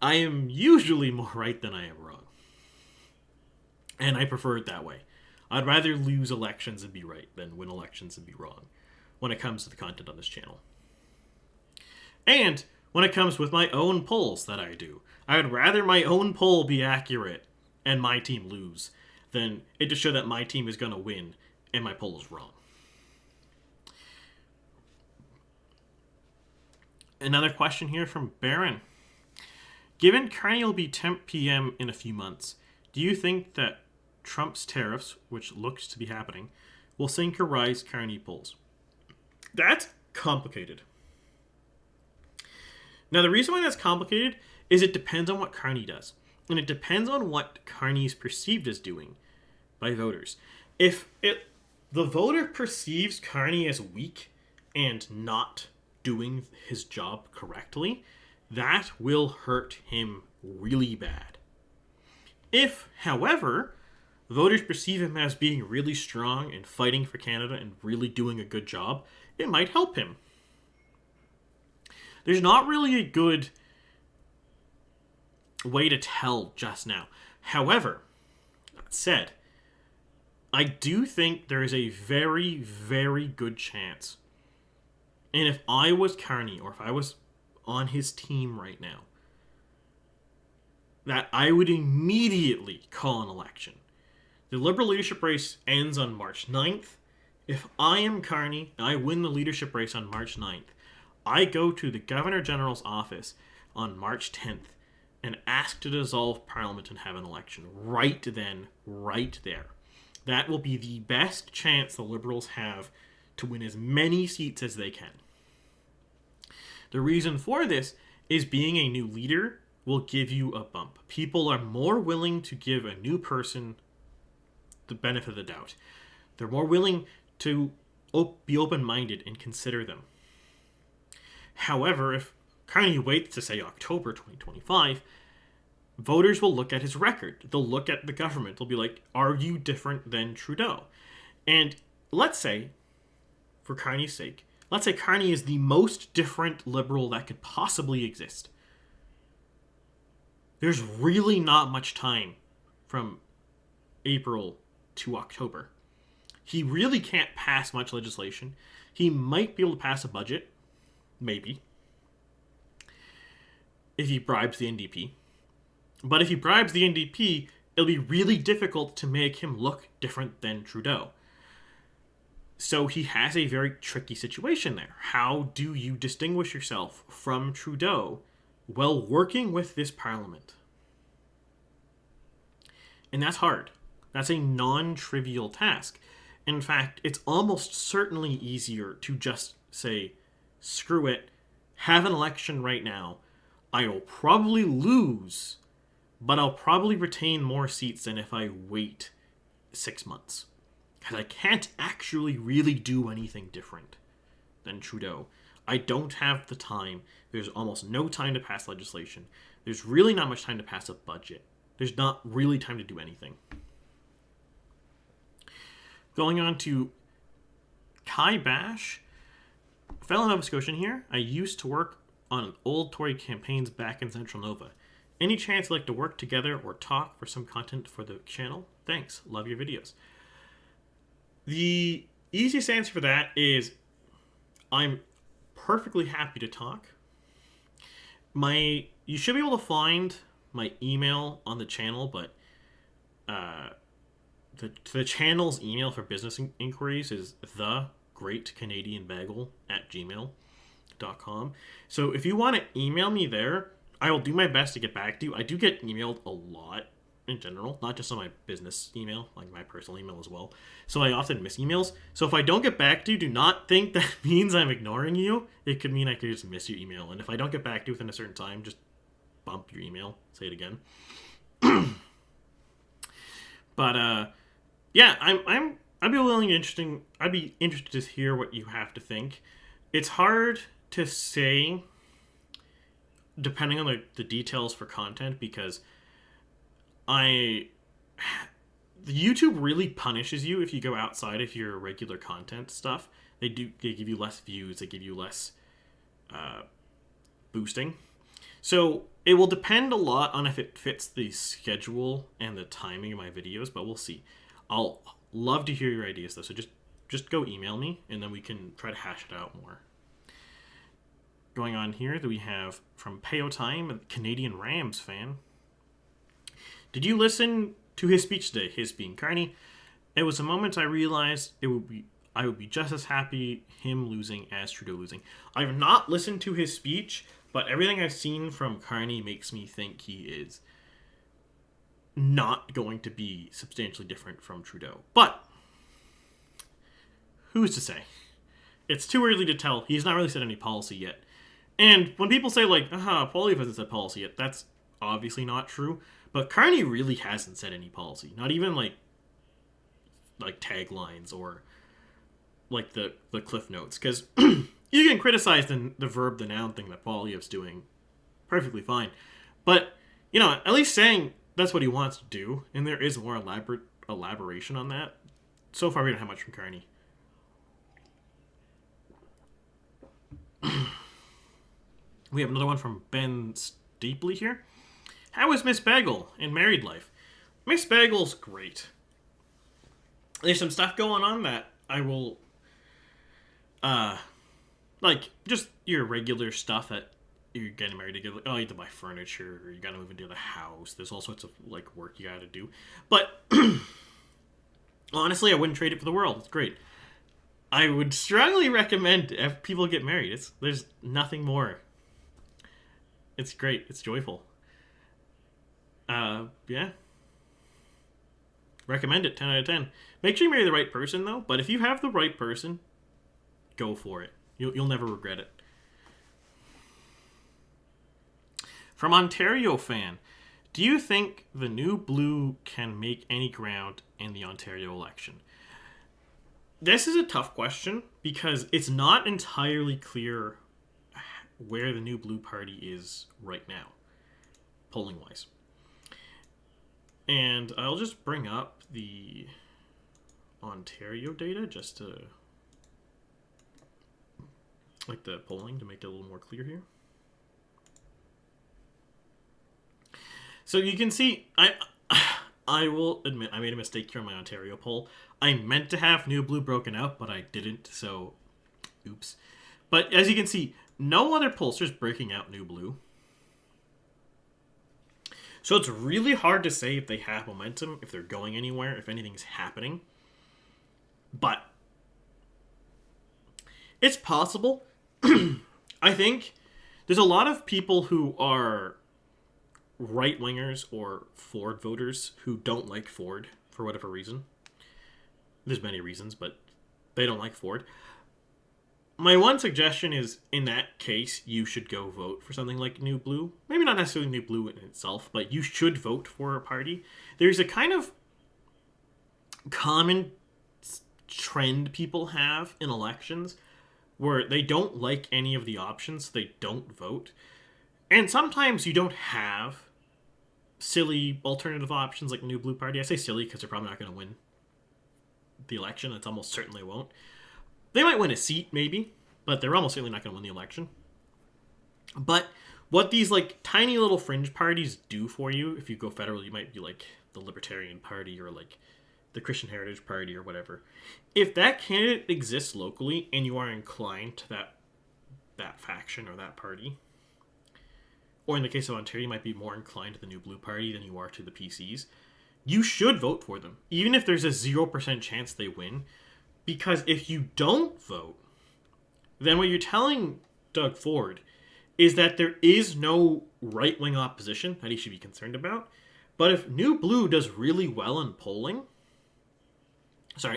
I am usually more right than I am wrong. And I prefer it that way. I'd rather lose elections and be right than win elections and be wrong when it comes to the content on this channel. And when it comes with my own polls that I do, I would rather my own poll be accurate and my team lose than it to show that my team is going to win and my poll is wrong. Another question here from Baron. Given Carney will be temp PM in a few months, do you think that Trump's tariffs, which looks to be happening, will sink or rise Carney polls? That's complicated. Now, the reason why that's complicated is it depends on what Carney does. And it depends on what Carney is perceived as doing by voters. If the voter perceives Carney as weak and not doing his job correctly, that will hurt him really bad. If, however, voters perceive him as being really strong and fighting for Canada and really doing a good job, it might help him. There's not really a good way to tell just now. However, that said, I do think there is a very, very good chance, and if I was Carney, or if I was on his team right now, that I would immediately call an election. The Liberal leadership race ends on March 9th, If I am Carney and I win the leadership race on March 9th, I go to the Governor General's office on March 10th and ask to dissolve Parliament and have an election. Right then, right there. That will be the best chance the Liberals have to win as many seats as they can. The reason for this is being a new leader will give you a bump. People are more willing to give a new person the benefit of the doubt. They're more willing to be open-minded and consider them. However, if Carney waits to say October 2025, voters will look at his record. They'll look at the government. They'll be like, are you different than Trudeau? And let's say, for Carney's sake, let's say Carney is the most different Liberal that could possibly exist. There's really not much time from April to October. He really can't pass much legislation. He might be able to pass a budget, maybe, if he bribes the NDP. But if he bribes the NDP, it'll be really difficult to make him look different than Trudeau. So he has a very tricky situation there. How do you distinguish yourself from Trudeau while working with this parliament? And that's hard. That's a non-trivial task. In fact, it's almost certainly easier to just say, screw it, have an election right now. I will probably lose, but I'll probably retain more seats than if I wait 6 months. Because I can't actually really do anything different than Trudeau. I don't have the time. There's almost no time to pass legislation. There's really not much time to pass a budget. There's not really time to do anything. Going on to Kai Bash, fellow Nova Scotian here. I used to work on old Tory campaigns back in Central Nova. Any chance you'd like to work together or talk for some content for the channel? Thanks. Love your videos. The easiest answer for that is I'm perfectly happy to talk. You should be able to find my email on the channel, but the channel's email for business inquiries is thegreatcanadianbagel@gmail.com. So if you want to email me there, I will do my best to get back to you. I do get emailed a lot in general, not just on my business email, like my personal email as well. So I often miss emails. So if I don't get back to you, do not think that means I'm ignoring you. It could mean I could just miss your email. And if I don't get back to you within a certain time, just bump your email. Say it again. But yeah, I'd be interested to hear what you have to think. It's hard to say depending on the details for content, because the YouTube really punishes you if you go outside of your regular content stuff. They give you less views, they give you less boosting. So it will depend a lot on if it fits the schedule and the timing of my videos, but we'll see. I'll love to hear your ideas though, so just go email me and then we can try to hash it out more. Going on here, that we have from Peo Time, a Canadian Rams fan. Did you listen to his speech today, his being Carney? It was a moment I realized I would be just as happy him losing as Trudeau losing. I have not listened to his speech, but everything I've seen from Carney makes me think he is not going to be substantially different from Trudeau. But who's to say? It's too early to tell. He's not really said any policy yet. And when people say, like, Poilievre hasn't said policy yet, that's obviously not true. But Carney really hasn't said any policy. Not even, like taglines or, like, the cliff notes. Because you can criticize the verb, the noun thing that Poilievre's doing perfectly fine. But, at least saying that's what he wants to do, and there is more elaboration on that. So far, we don't have much from Carney. We have another one from Ben Steepley here. How is Miss Bagel in married life? Miss Bagel's great. There's some stuff going on that I will, like, just your regular stuff that you're getting married together. Like, you have to buy furniture, or you gotta move into the house. There's all sorts of, like, work you gotta do. But, honestly, I wouldn't trade it for the world. It's great. I would strongly recommend if people get married. There's nothing more. It's great. It's joyful. Yeah. Recommend it. 10 out of 10. Make sure you marry the right person though. But if you have the right person, go for it. You'll never regret it. From Ontario fan, do you think the new blue can make any ground in the Ontario election? This is a tough question because it's not entirely clear where the new blue party is right now, polling wise. And I'll just bring up the Ontario data just to like the polling to make it a little more clear here. So you can see, I will admit I made a mistake here on my Ontario poll. I meant to have new blue broken out, but I didn't, so oops. But as you can see, no other pollster's breaking out new blue. So it's really hard to say if they have momentum, if they're going anywhere, if anything's happening. But it's possible. I think there's a lot of people who are right-wingers or Ford voters who don't like Ford for whatever reason. There's many reasons, but they don't like Ford. My one suggestion is, in that case, you should go vote for something like New Blue. Maybe not necessarily New Blue in itself, but you should vote for a party. There's a kind of common trend people have in elections where they don't like any of the options, they don't vote. And sometimes you don't have silly alternative options like New Blue Party. I say silly because they're probably not going to win the election. It's almost certainly won't. They might win a seat, maybe, but they're almost certainly not going to win the election. But what these like tiny little fringe parties do for you, if you go federal, you might be like the Libertarian Party or like the Christian Heritage Party or whatever. If that candidate exists locally and you are inclined to that faction or that party, or in the case of Ontario, you might be more inclined to the New Blue Party than you are to the PCs, you should vote for them, even if there's a 0% chance they win. Because if you don't vote, then what you're telling Doug Ford is that there is no right-wing opposition that he should be concerned about. But if New Blue does really well in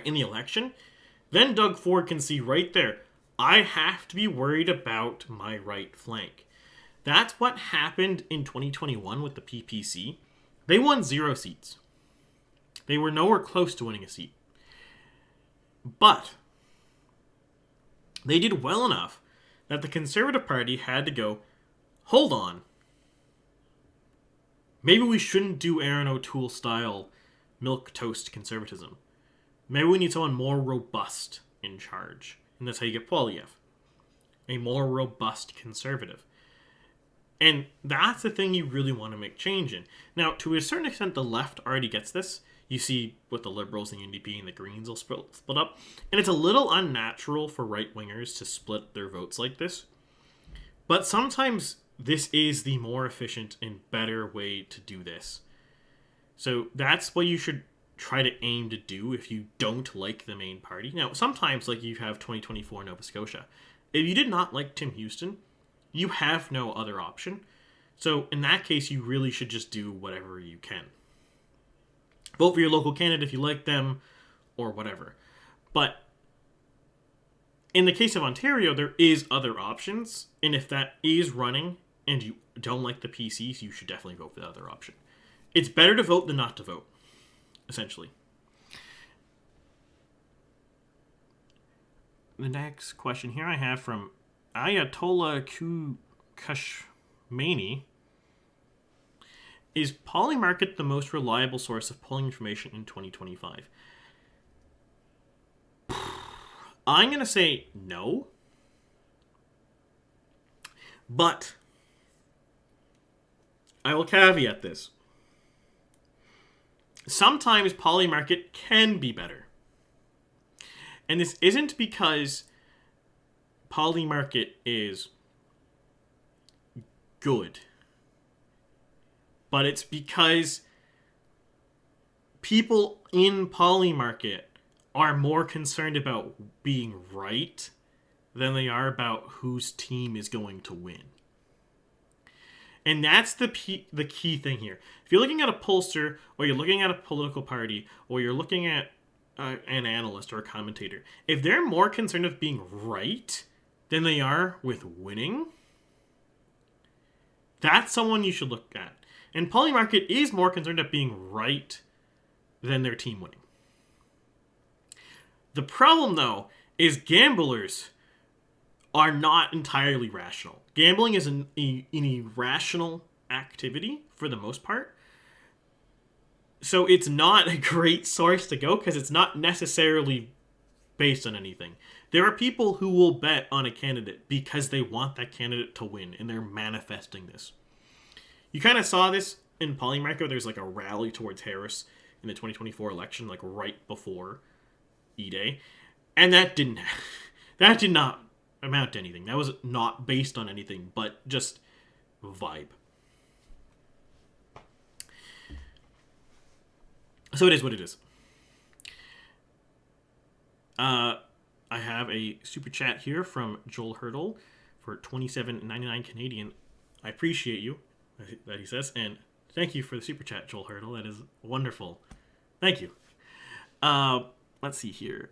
in the election, then Doug Ford can see right there, I have to be worried about my right flank. That's what happened in 2021 with the PPC. They won 0 seats. They were nowhere close to winning a seat. But they did well enough that the Conservative Party had to go, hold on. Maybe we shouldn't do Aaron O'Toole style milquetoast conservatism. Maybe we need someone more robust in charge. And that's how you get Poilievre. A more robust conservative. And that's the thing you really want to make change in. Now, to a certain extent, the left already gets this. You see with the Liberals and UNDP and the Greens will split up. And it's a little unnatural for right-wingers to split their votes like this. But sometimes this is the more efficient and better way to do this. So that's what you should try to aim to do if you don't like the main party. Now, sometimes, like you have 2024 Nova Scotia, if you did not like Tim Houston, you have no other option. So in that case, you really should just do whatever you can. Vote for your local candidate if you like them, or whatever. But in the case of Ontario, there is other options, and if that is running and you don't like the PCs, you should definitely vote for the other option. It's better to vote than not to vote, essentially. The next question here I have from Ayatollah Kashmani. Is Polymarket the most reliable source of polling information in 2025? I'm going to say no. But I will caveat this. Sometimes Polymarket can be better. And this isn't because Polymarket is good. But it's because people in Polymarket are more concerned about being right than they are about whose team is going to win. And that's the key thing here. If you're looking at a pollster, or you're looking at a political party, or you're looking at an analyst or a commentator, if they're more concerned with being right than they are with winning, that's someone you should look at. And Polymarket is more concerned at being right than their team winning. The problem, though, is gamblers are not entirely rational. Gambling is an irrational activity for the most part. So it's not a great source to go because it's not necessarily based on anything. There are people who will bet on a candidate because they want that candidate to win and they're manifesting this. You kind of saw this in Polymarket. There's like a rally towards Harris in the 2024 election, like right before E-Day. And that did not amount to anything. That was not based on anything, but just vibe. So it is what it is. I have a super chat here from Joel Hurdle for $27.99 Canadian. I appreciate you, that he says, and thank you for the super chat, Joel Hurdle. That is wonderful. Thank you. Let's see here.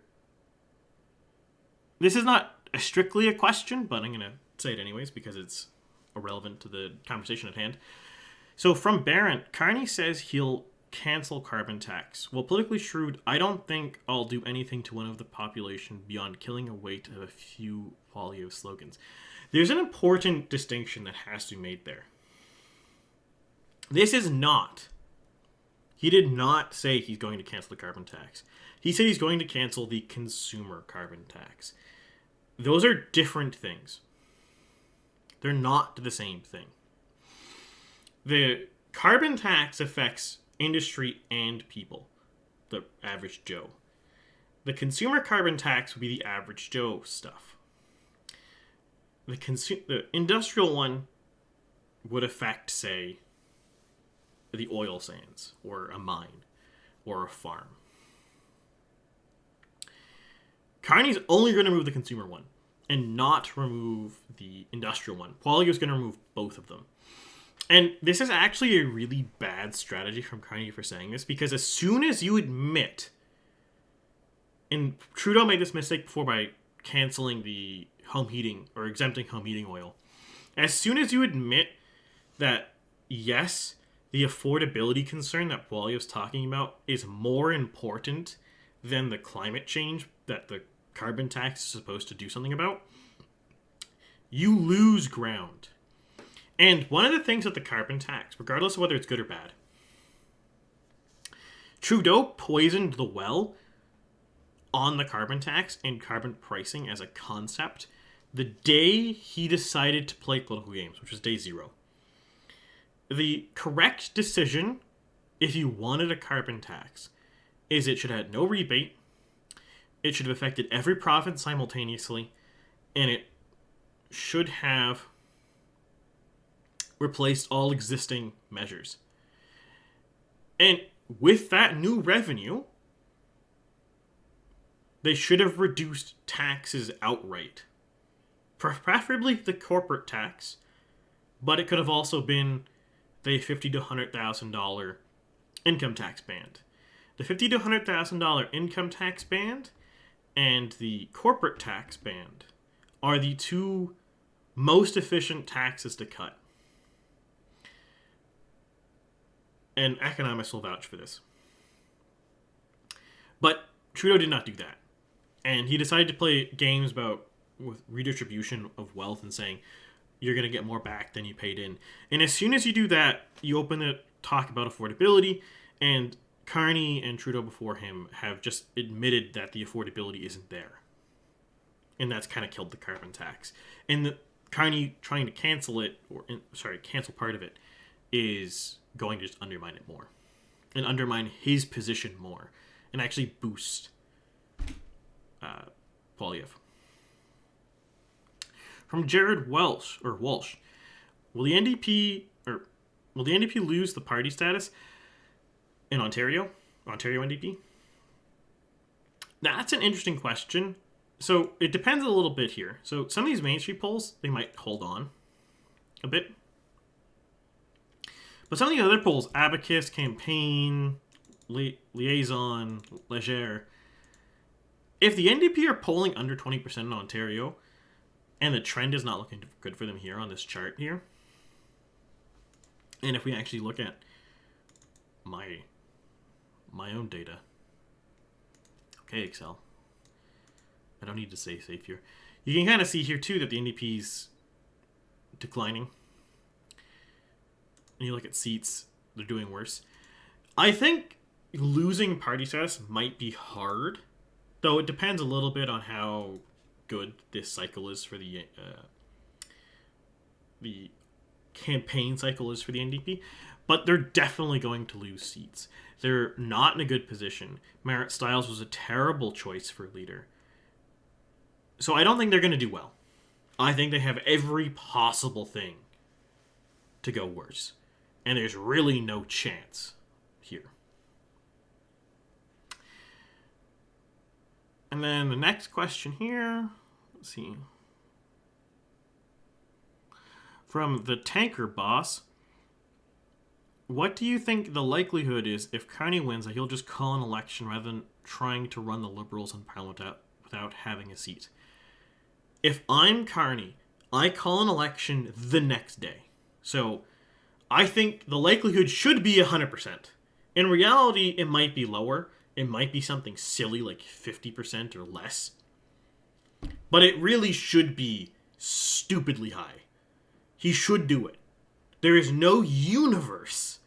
This is not strictly a question, but I'm going to say it anyways because it's irrelevant to the conversation at hand. So from Barron, Carney says he'll cancel carbon tax. Well, politically shrewd, I don't think I'll do anything to one of the population beyond killing a weight of a few Poilievre slogans. There's an important distinction that has to be made there. This is not... He did not say he's going to cancel the carbon tax. He said he's going to cancel the consumer carbon tax. Those are different things. They're not the same thing. The carbon tax affects industry and people, the average Joe. The consumer carbon tax would be the average Joe stuff. The industrial one would affect, say, the oil sands, or a mine, or a farm. Carney's only going to remove the consumer one, and not remove the industrial one. Poilievre's going to remove both of them. And this is actually a really bad strategy from Carney for saying this, because as soon as you admit, and Trudeau made this mistake before by canceling the home heating, or exempting home heating oil, as soon as you admit that, yes, the affordability concern that Poilievre's talking about is more important than the climate change that the carbon tax is supposed to do something about, you lose ground. And one of the things with the carbon tax, regardless of whether it's good or bad, Trudeau poisoned the well on the carbon tax and carbon pricing as a concept the day he decided to play political games, which was day zero. The correct decision, if you wanted a carbon tax, is it should have had no rebate, it should have affected every province simultaneously, and it should have replaced all existing measures. And with that new revenue, they should have reduced taxes outright. Preferably the corporate tax, but it could have also been the $50,000 to $100,000 income tax band. The $50,000 to $100,000 income tax band and the corporate tax band are the two most efficient taxes to cut. And economists will vouch for this. But Trudeau did not do that. And he decided to play games with redistribution of wealth and saying, you're going to get more back than you paid in. And as soon as you do that, you open the talk about affordability, and Carney and Trudeau before him have just admitted that the affordability isn't there. And that's kind of killed the carbon tax. And Carney trying to cancel it, cancel part of it, is going to just undermine it more. And undermine his position more. And actually boost Poilievre. From Jared Walsh, will the NDP lose the party status in Ontario NDP? That's an interesting question. So it depends a little bit here. So some of these Main Street polls, they might hold on a bit. But some of the other polls, Abacus, Campaign, Liaison, Leger, if the NDP are polling under 20% in Ontario, and the trend is not looking good for them here on this chart here, and if we actually look at my own data, okay, Excel, I don't need to say safe here. You can kind of see here too that the NDP's declining. And you look at seats, they're doing worse. I think losing party status might be hard, though it depends a little bit on how good this cycle is for the campaign cycle is for the NDP. But they're definitely going to lose seats. They're not in a good position. Marit Stiles was a terrible choice for leader. So I don't think they're going to do well. I think they have every possible thing to go worse. And there's really no chance here. And then the next question here, let's see. From the Tanker Boss, what do you think the likelihood is if Carney wins that he'll just call an election rather than trying to run the Liberals in Parliament without having a seat? If I'm Carney, I call an election the next day. So I think the likelihood should be 100%. In reality, it might be lower. It might be something silly like 50% or less. But it really should be stupidly high. He should do it. There is no universe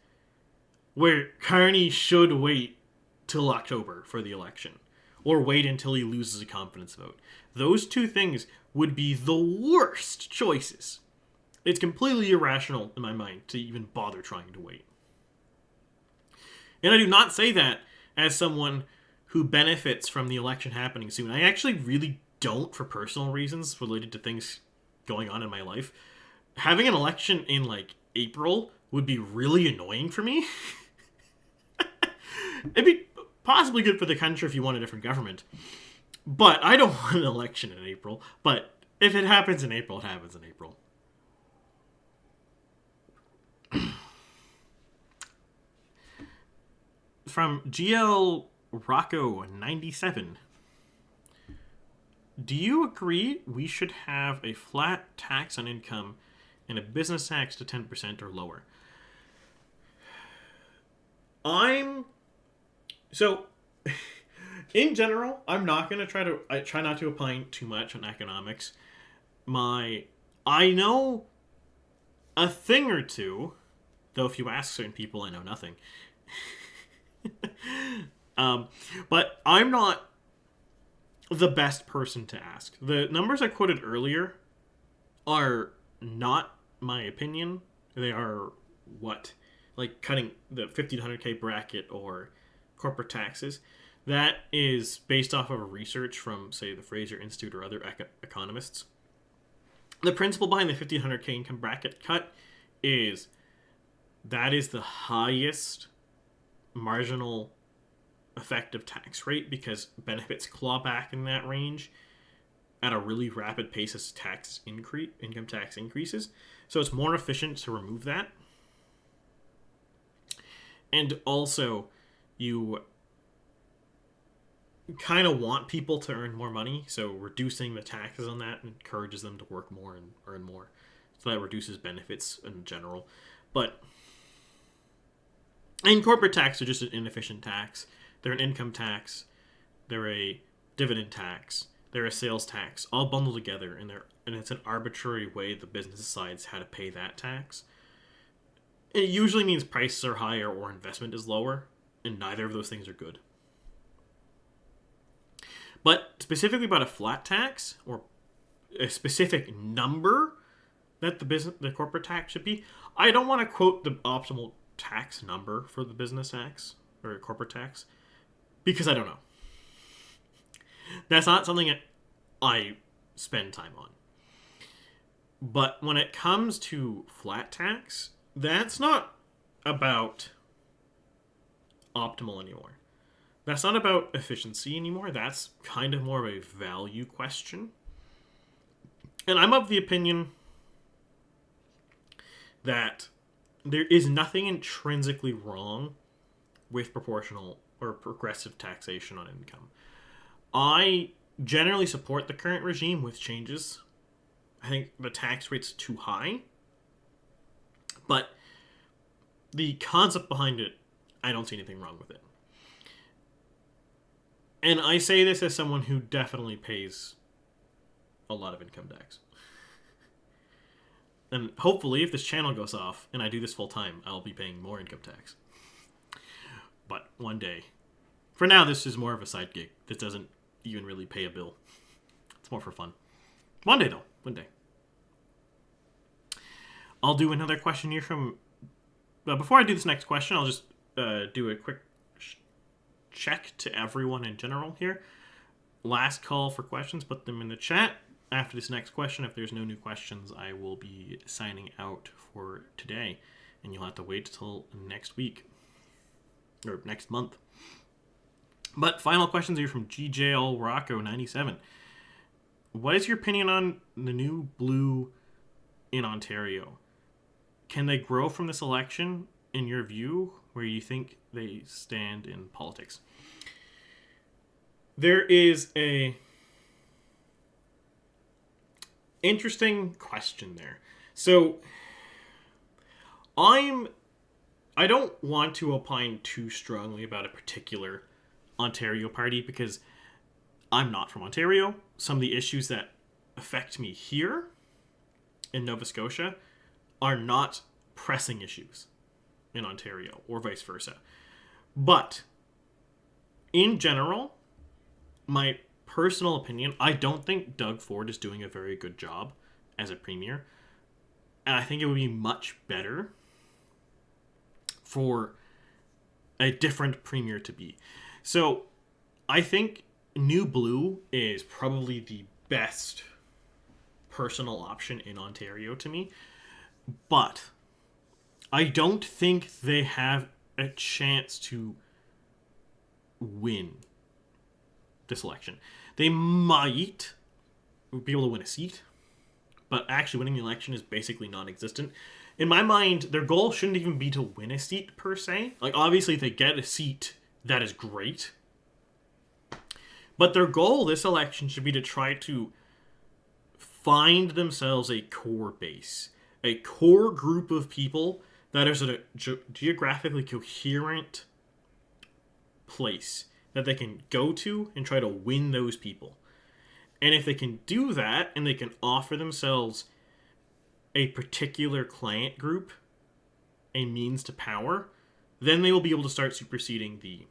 where Carney should wait till October for the election. Or wait until he loses a confidence vote. Those two things would be the worst choices. It's completely irrational in my mind to even bother trying to wait. And I do not say that as someone who benefits from the election happening soon. I actually really don't, for personal reasons related to things going on in my life. Having an election in like April would be really annoying for me. It'd be possibly good for the country if you want a different government. But I don't want an election in April. But if it happens in April, it happens in April. From GL Rocco 97. Do you agree we should have a flat tax on income and a business tax to 10% or lower? In general, I'm not going to I try not to opine too much on economics. I know a thing or two, though if you ask certain people, I know nothing. But I'm not the best person to ask. The numbers I quoted earlier are not my opinion. They are what? Like cutting the 50 to 100K bracket or corporate taxes. That is based off of a research from, say, the Fraser Institute or other economists. The principle behind the 50 to 100K income bracket cut is that is the highest marginal effective tax rate because benefits claw back in that range at a really rapid pace as income tax increases. So it's more efficient to remove that. And also, you kind of want people to earn more money, so reducing the taxes on that encourages them to work more and earn more. So that reduces benefits in general. But and corporate tax are just an inefficient tax. They're an income tax. They're a dividend tax. They're a sales tax, all bundled together, and it's an arbitrary way the business decides how to pay that tax. It usually means prices are higher or investment is lower, and neither of those things are good. But specifically about a flat tax or a specific number that the corporate tax should be, I don't want to quote the optimal tax number for the business tax or corporate tax because I don't know. That's not something that I spend time on. But when it comes to flat tax, that's not about optimal anymore. That's not about efficiency anymore. That's kind of more of a value question. And I'm of the opinion that there is nothing intrinsically wrong with proportional or progressive taxation on income. I generally support the current regime with changes. I think the tax rate's too high. But the concept behind it, I don't see anything wrong with it. And I say this as someone who definitely pays a lot of income tax. And hopefully, if this channel goes off and I do this full time, I'll be paying more income tax. But one day. For now, this is more of a side gig. This doesn't even really pay a bill. It's more for fun. One day, though. One day. I'll do another question here from... before I do this next question, I'll just do a quick check to everyone in general here. Last call for questions. Put them in the chat. After this next question, if there's no new questions, I will be signing out for today. And you'll have to wait till next week. Or next month. But final questions here from GJL Rocco 97. What is your opinion on the new blue in Ontario? Can they grow from this election, in your view, where you think they stand in politics? There is a interesting question there. So, I don't want to opine too strongly about a particular Ontario party because I'm not from Ontario. Some of the issues that affect me here in Nova Scotia are not pressing issues in Ontario or vice versa. But in general, my personal opinion, I don't think Doug Ford is doing a very good job as a premier. And I think it would be much better for a different premier to be. So I think New Blue is probably the best personal option in Ontario to me. But I don't think they have a chance to win this election. They might be able to win a seat, but actually winning the election is basically non-existent. In my mind, their goal shouldn't even be to win a seat, per se. Like, obviously, if they get a seat, that is great. But their goal this election should be to try to find themselves a core base. A core group of people that is a geographically coherent place that they can go to and try to win those people. And if they can do that, and they can offer themselves a particular client group, a means to power, then they will be able to start superseding the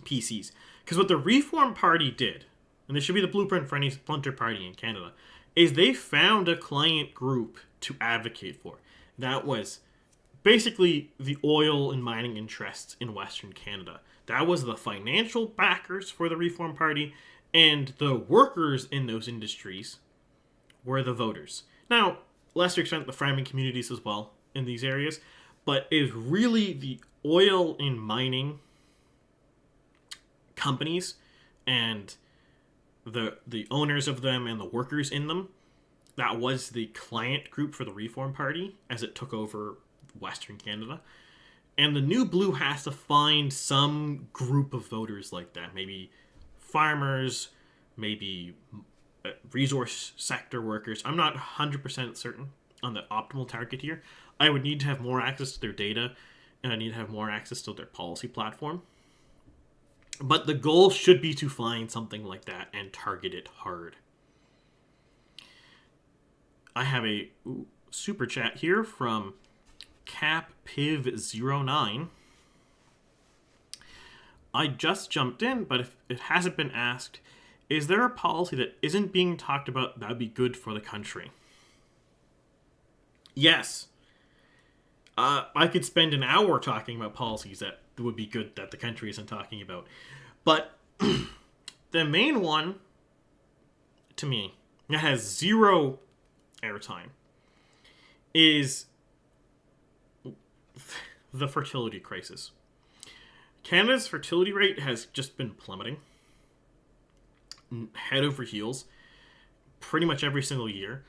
PCs. Because what the Reform Party did, and this should be the blueprint for any splinter party in Canada, is they found a client group to advocate for. That was basically the oil and mining interests in Western Canada. That was the financial backers for the Reform Party, and the workers in those industries were the voters. Now, lesser extent, the farming communities as well in these areas, but it is really the oil and mining companies and the owners of them and the workers in them that was the client group for the Reform Party as it took over Western Canada. And the New Blue has to find some group of voters like that. Maybe farmers, maybe resource sector workers. I'm not 100% certain on the optimal target here. I would need to have more access to their data, and I need to have more access to their policy platform. But the goal should be to find something like that and target it hard. I have a super chat here from CapPiv09. I just jumped in, but if it hasn't been asked, is there a policy that isn't being talked about that would be good for the country? Yes. I could spend an hour talking about policies that would be good that the country isn't talking about. But the main one, to me, that has zero airtime, is the fertility crisis. Canada's fertility rate has just been plummeting, head over heels, pretty much every single year.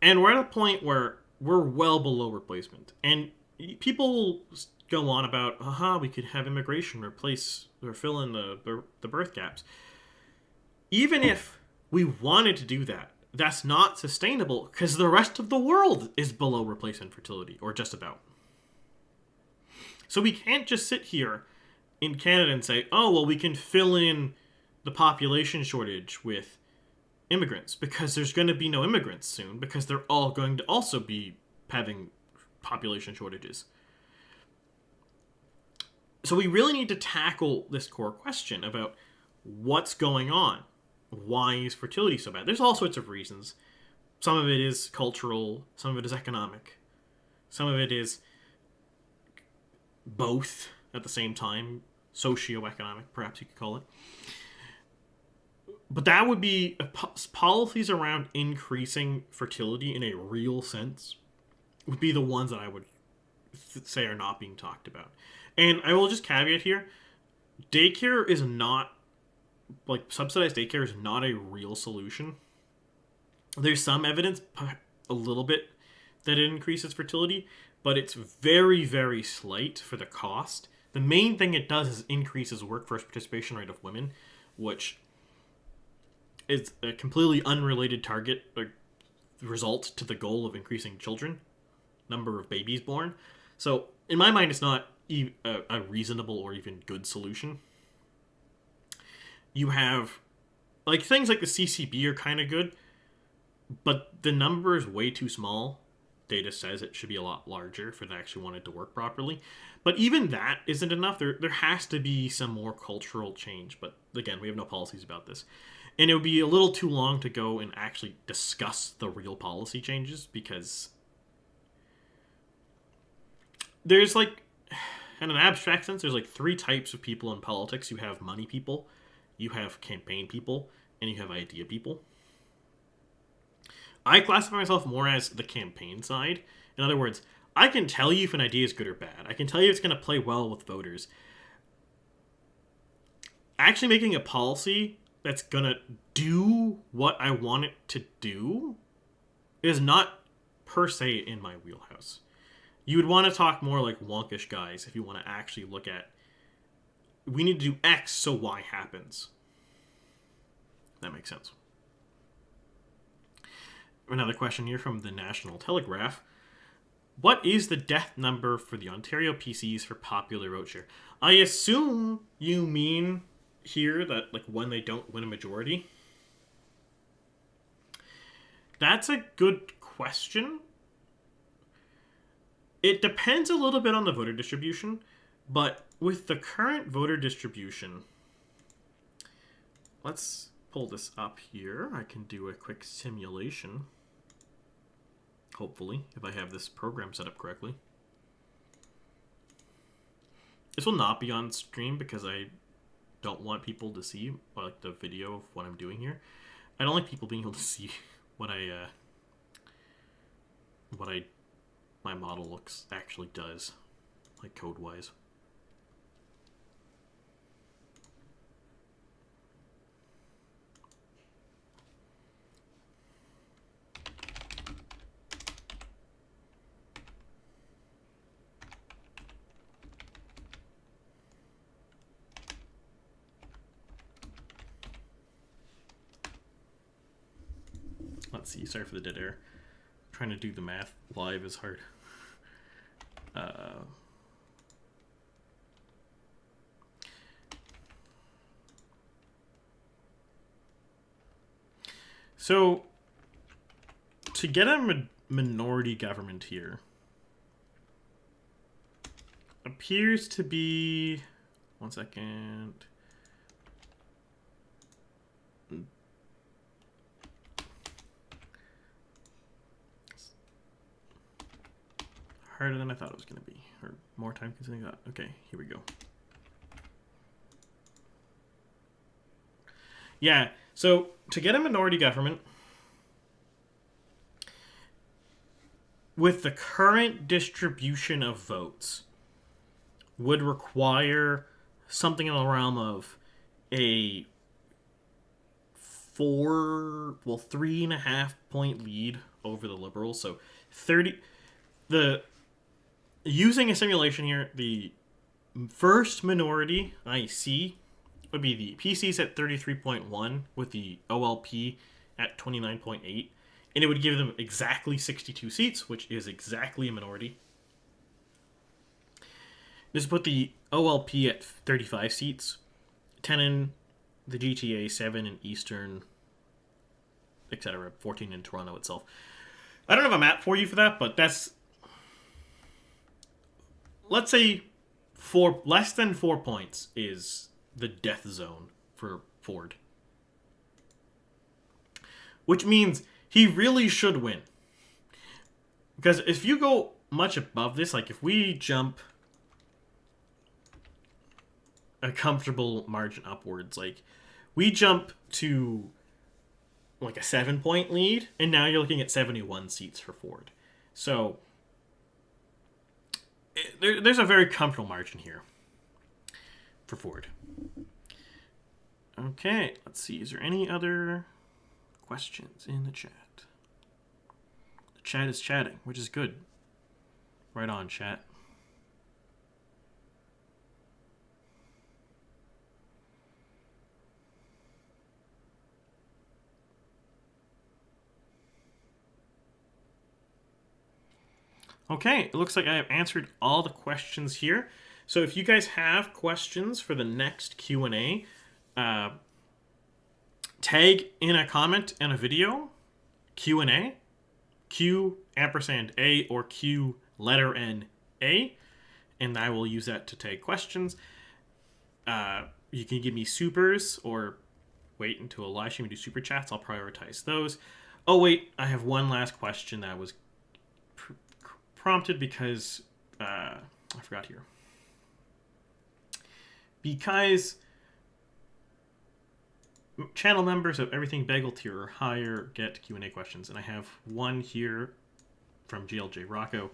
And we're at a point where we're well below replacement. And people go on about, we could have immigration replace or fill in the birth gaps. Even if we wanted to do that, that's not sustainable because the rest of the world is below replacement fertility, or just about. So we can't just sit here in Canada and say, oh, well, we can fill in the population shortage with immigrants, because there's going to be no immigrants soon, because they're all going to also be having population shortages. So we really need to tackle this core question about what's going on. Why is fertility so bad? There's all sorts of reasons. Some of it is cultural, some of it is economic, some of it is both at the same time, socioeconomic, perhaps you could call it. But that would be policies around increasing fertility in a real sense would be the ones that I would say are not being talked about. And I will just caveat here, daycare is not, subsidized daycare is not a real solution. There's some evidence, a little bit, that it increases fertility, but it's very, very slight for the cost. The main thing it does is increases workforce participation rate of women, which is a completely unrelated target or result to the goal of increasing number of babies born. So in my mind, it's not a reasonable or even good solution. You have things like the CCB are kind of good, but the number is way too small. Data says it should be a lot larger for it to actually want it to work properly. But even that isn't enough. There has to be some more cultural change. But again, we have no policies about this. And it would be a little too long to go and actually discuss the real policy changes, because there's in an abstract sense, there's 3 types of people in politics. You have money people, you have campaign people, and you have idea people. I classify myself more as the campaign side. In other words, I can tell you if an idea is good or bad. I can tell you if it's going to play well with voters. Actually making a policy that's going to do what I want it to do is not per se in my wheelhouse. You would want to talk more like wonkish guys if you want to actually look at, we need to do X so Y happens. That makes sense. Another question here from the National Telegraph. What is the death number for the Ontario PCs for popular vote share? I assume you mean here that when they don't win a majority. That's a good question. It depends a little bit on the voter distribution, but with the current voter distribution, let's pull this up here. I can do a quick simulation. Hopefully, if I have this program set up correctly. This will not be on stream because I don't want people to see the video of what I'm doing here. I don't like people being able to see what my model actually does, code wise. Let's see. Sorry for the dead air. Trying to do the math live is hard. So, to get a minority government here appears to be... One second. Harder than I thought it was going to be, or more time consuming. Okay, here we go. Yeah, so to get a minority government, with the current distribution of votes, would require something in the realm of a 3.5 point lead over the Liberals. So 30. The using a simulation here, the first minority I see would be the PCs at 33.1 with the OLP at 29.8, and it would give them exactly 62 seats, which is exactly a minority. Just put the OLP at 35 seats, 10 in the GTA, 7 in Eastern, etc., 14 in Toronto itself. I don't have a map for you for that, but that's, let's say, less than 4 points is the death zone for Ford. Which means he really should win. Because if you go much above this, like if we jump a comfortable margin upwards, like we jump to like a 7-point lead, and now you're looking at 71 seats for Ford. So there's a very comfortable margin here for Ford. Okay, let's see. Is there any other questions in the chat? The chat is chatting, which is good. Right on, chat. Okay, it looks like I have answered all the questions here. So if you guys have questions for the next Q&A, tag in a comment in a video, Q&A, Q ampersand A or Q letter N A, and I will use that to tag questions. You can give me supers or wait until a live stream and do super chats. I'll prioritize those. Oh wait, I have one last question that was prompted because I forgot here. Because channel members of everything Bagel tier or higher get Q&A questions, and I have one here from GLJ Rocco.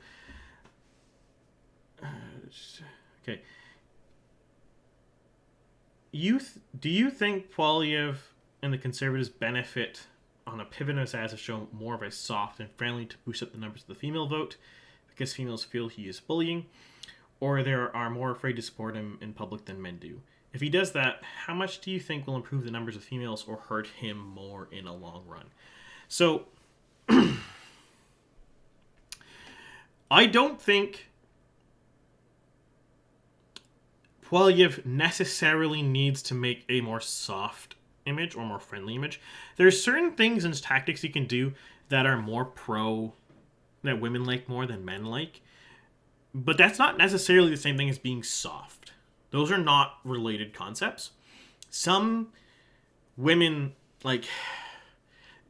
Okay. Do you think Poilievre and the Conservatives benefit on a pivot as to show more of a soft and friendly to boost up the numbers of the female vote because females feel he is bullying, or they are more afraid to support him in public than men do? If he does that, how much do you think will improve the numbers of females or hurt him more in a long run? So, I don't think Poilievre necessarily needs to make a more soft image or more friendly image. There's certain things and tactics he can do that are more pro, that women like more than men like. But that's not necessarily the same thing as being soft. Those are not related concepts. Some women, like,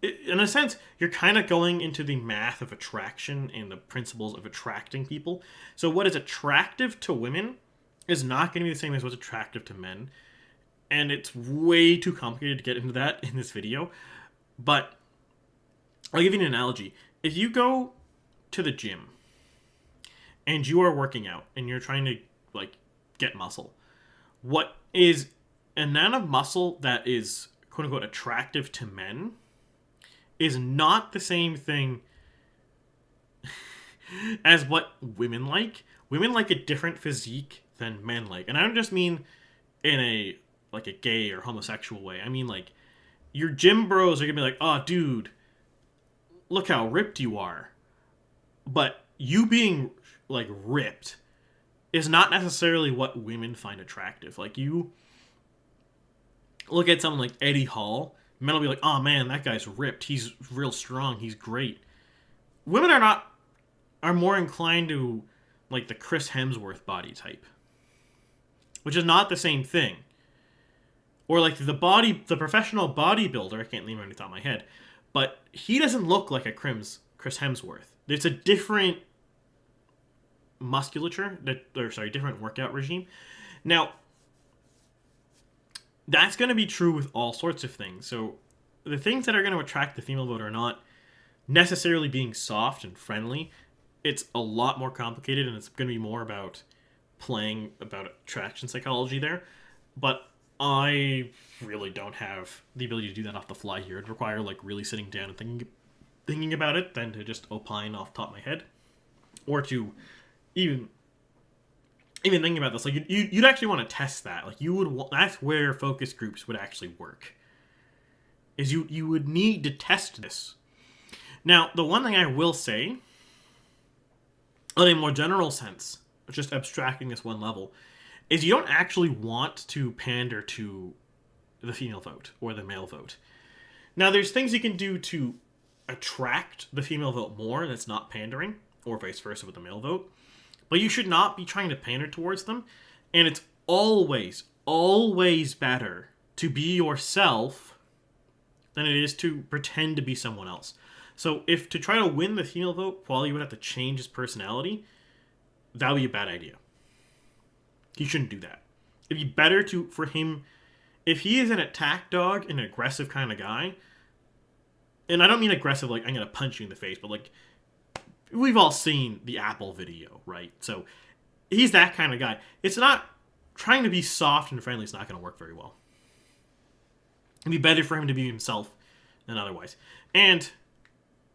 in a sense, you're kind of going into the math of attraction and the principles of attracting people. So what is attractive to women is not going to be the same as what's attractive to men. And it's way too complicated to get into that in this video. But I'll give you an analogy. If you go to the gym and you are working out and you're trying to, like, get muscle, what is an amount of muscle that is quote-unquote attractive to men is not the same thing as what women like. Women like a different physique than men like. And I don't just mean in a like a gay or homosexual way. I mean, like, your gym bros are gonna be like, oh dude, look how ripped you are. But you being like ripped is not necessarily what women find attractive. Like, you look at someone like Eddie Hall, men will be like, oh man, that guy's ripped, he's real strong, he's great. Women are more inclined to like the Chris Hemsworth body type, which is not the same thing. Or like the professional bodybuilder, I can't name it off the top of my head, but he doesn't look like a Chris Hemsworth. It's a different musculature, different workout regime. Now, that's going to be true with all sorts of things. So the things that are going to attract the female vote are not necessarily being soft and friendly. It's a lot more complicated, and it's going to be more about playing about attraction psychology there, but I really don't have the ability to do that off the fly here. It'd require like really sitting down and thinking about it than to just opine off the top of my head, or to even thinking about this. Like you'd actually want to test that. Like you would. That's where focus groups would actually work. Is you would need to test this. Now, the one thing I will say, in a more general sense, just abstracting this one level, is you don't actually want to pander to the female vote or the male vote. Now, there's things you can do to attract the female vote more that's not pandering, or vice versa with the male vote, but you should not be trying to pander towards them, and it's always, always better to be yourself than it is to pretend to be someone else. So if to try to win the female vote, Paulie would have to change his personality, that would be a bad idea. He shouldn't do that. It'd be better for him, if he is an attack dog, an aggressive kind of guy, and I don't mean aggressive like I'm going to punch you in the face, but like, we've all seen the Apple video, right? So he's that kind of guy. It's not, trying to be soft and friendly is not going to work very well. It'd be better for him to be himself than otherwise. And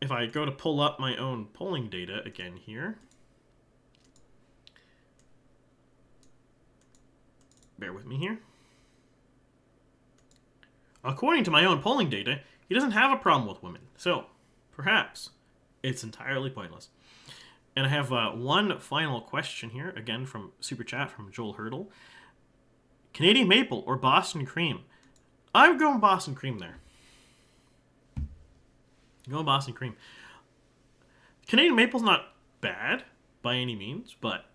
if I go to pull up my own polling data again here, bear with me here. According to my own polling data, he doesn't have a problem with women. So, perhaps it's entirely pointless. And I have one final question here, again from Super Chat from Joel Hurdle. Canadian Maple or Boston Cream? I'm going Boston Cream there. Going Boston Cream. Canadian Maple's not bad by any means, but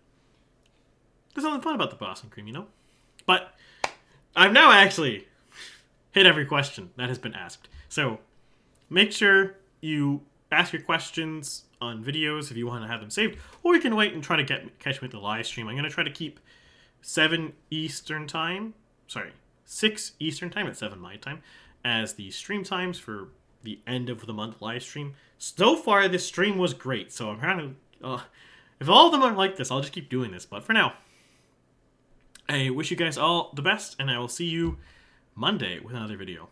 there's something fun about the Boston Cream, you know? But I've now actually hit every question that has been asked. So make sure you ask your questions on videos if you want to have them saved, or you can wait and try to catch me at the live stream. I'm going to try to keep 6 Eastern time at 7 my time as the stream times for the end of the month live stream. So far, this stream was great, so I'm kind of... if all of them are like this, I'll just keep doing this. But for now, I wish you guys all the best, and I will see you Monday with another video.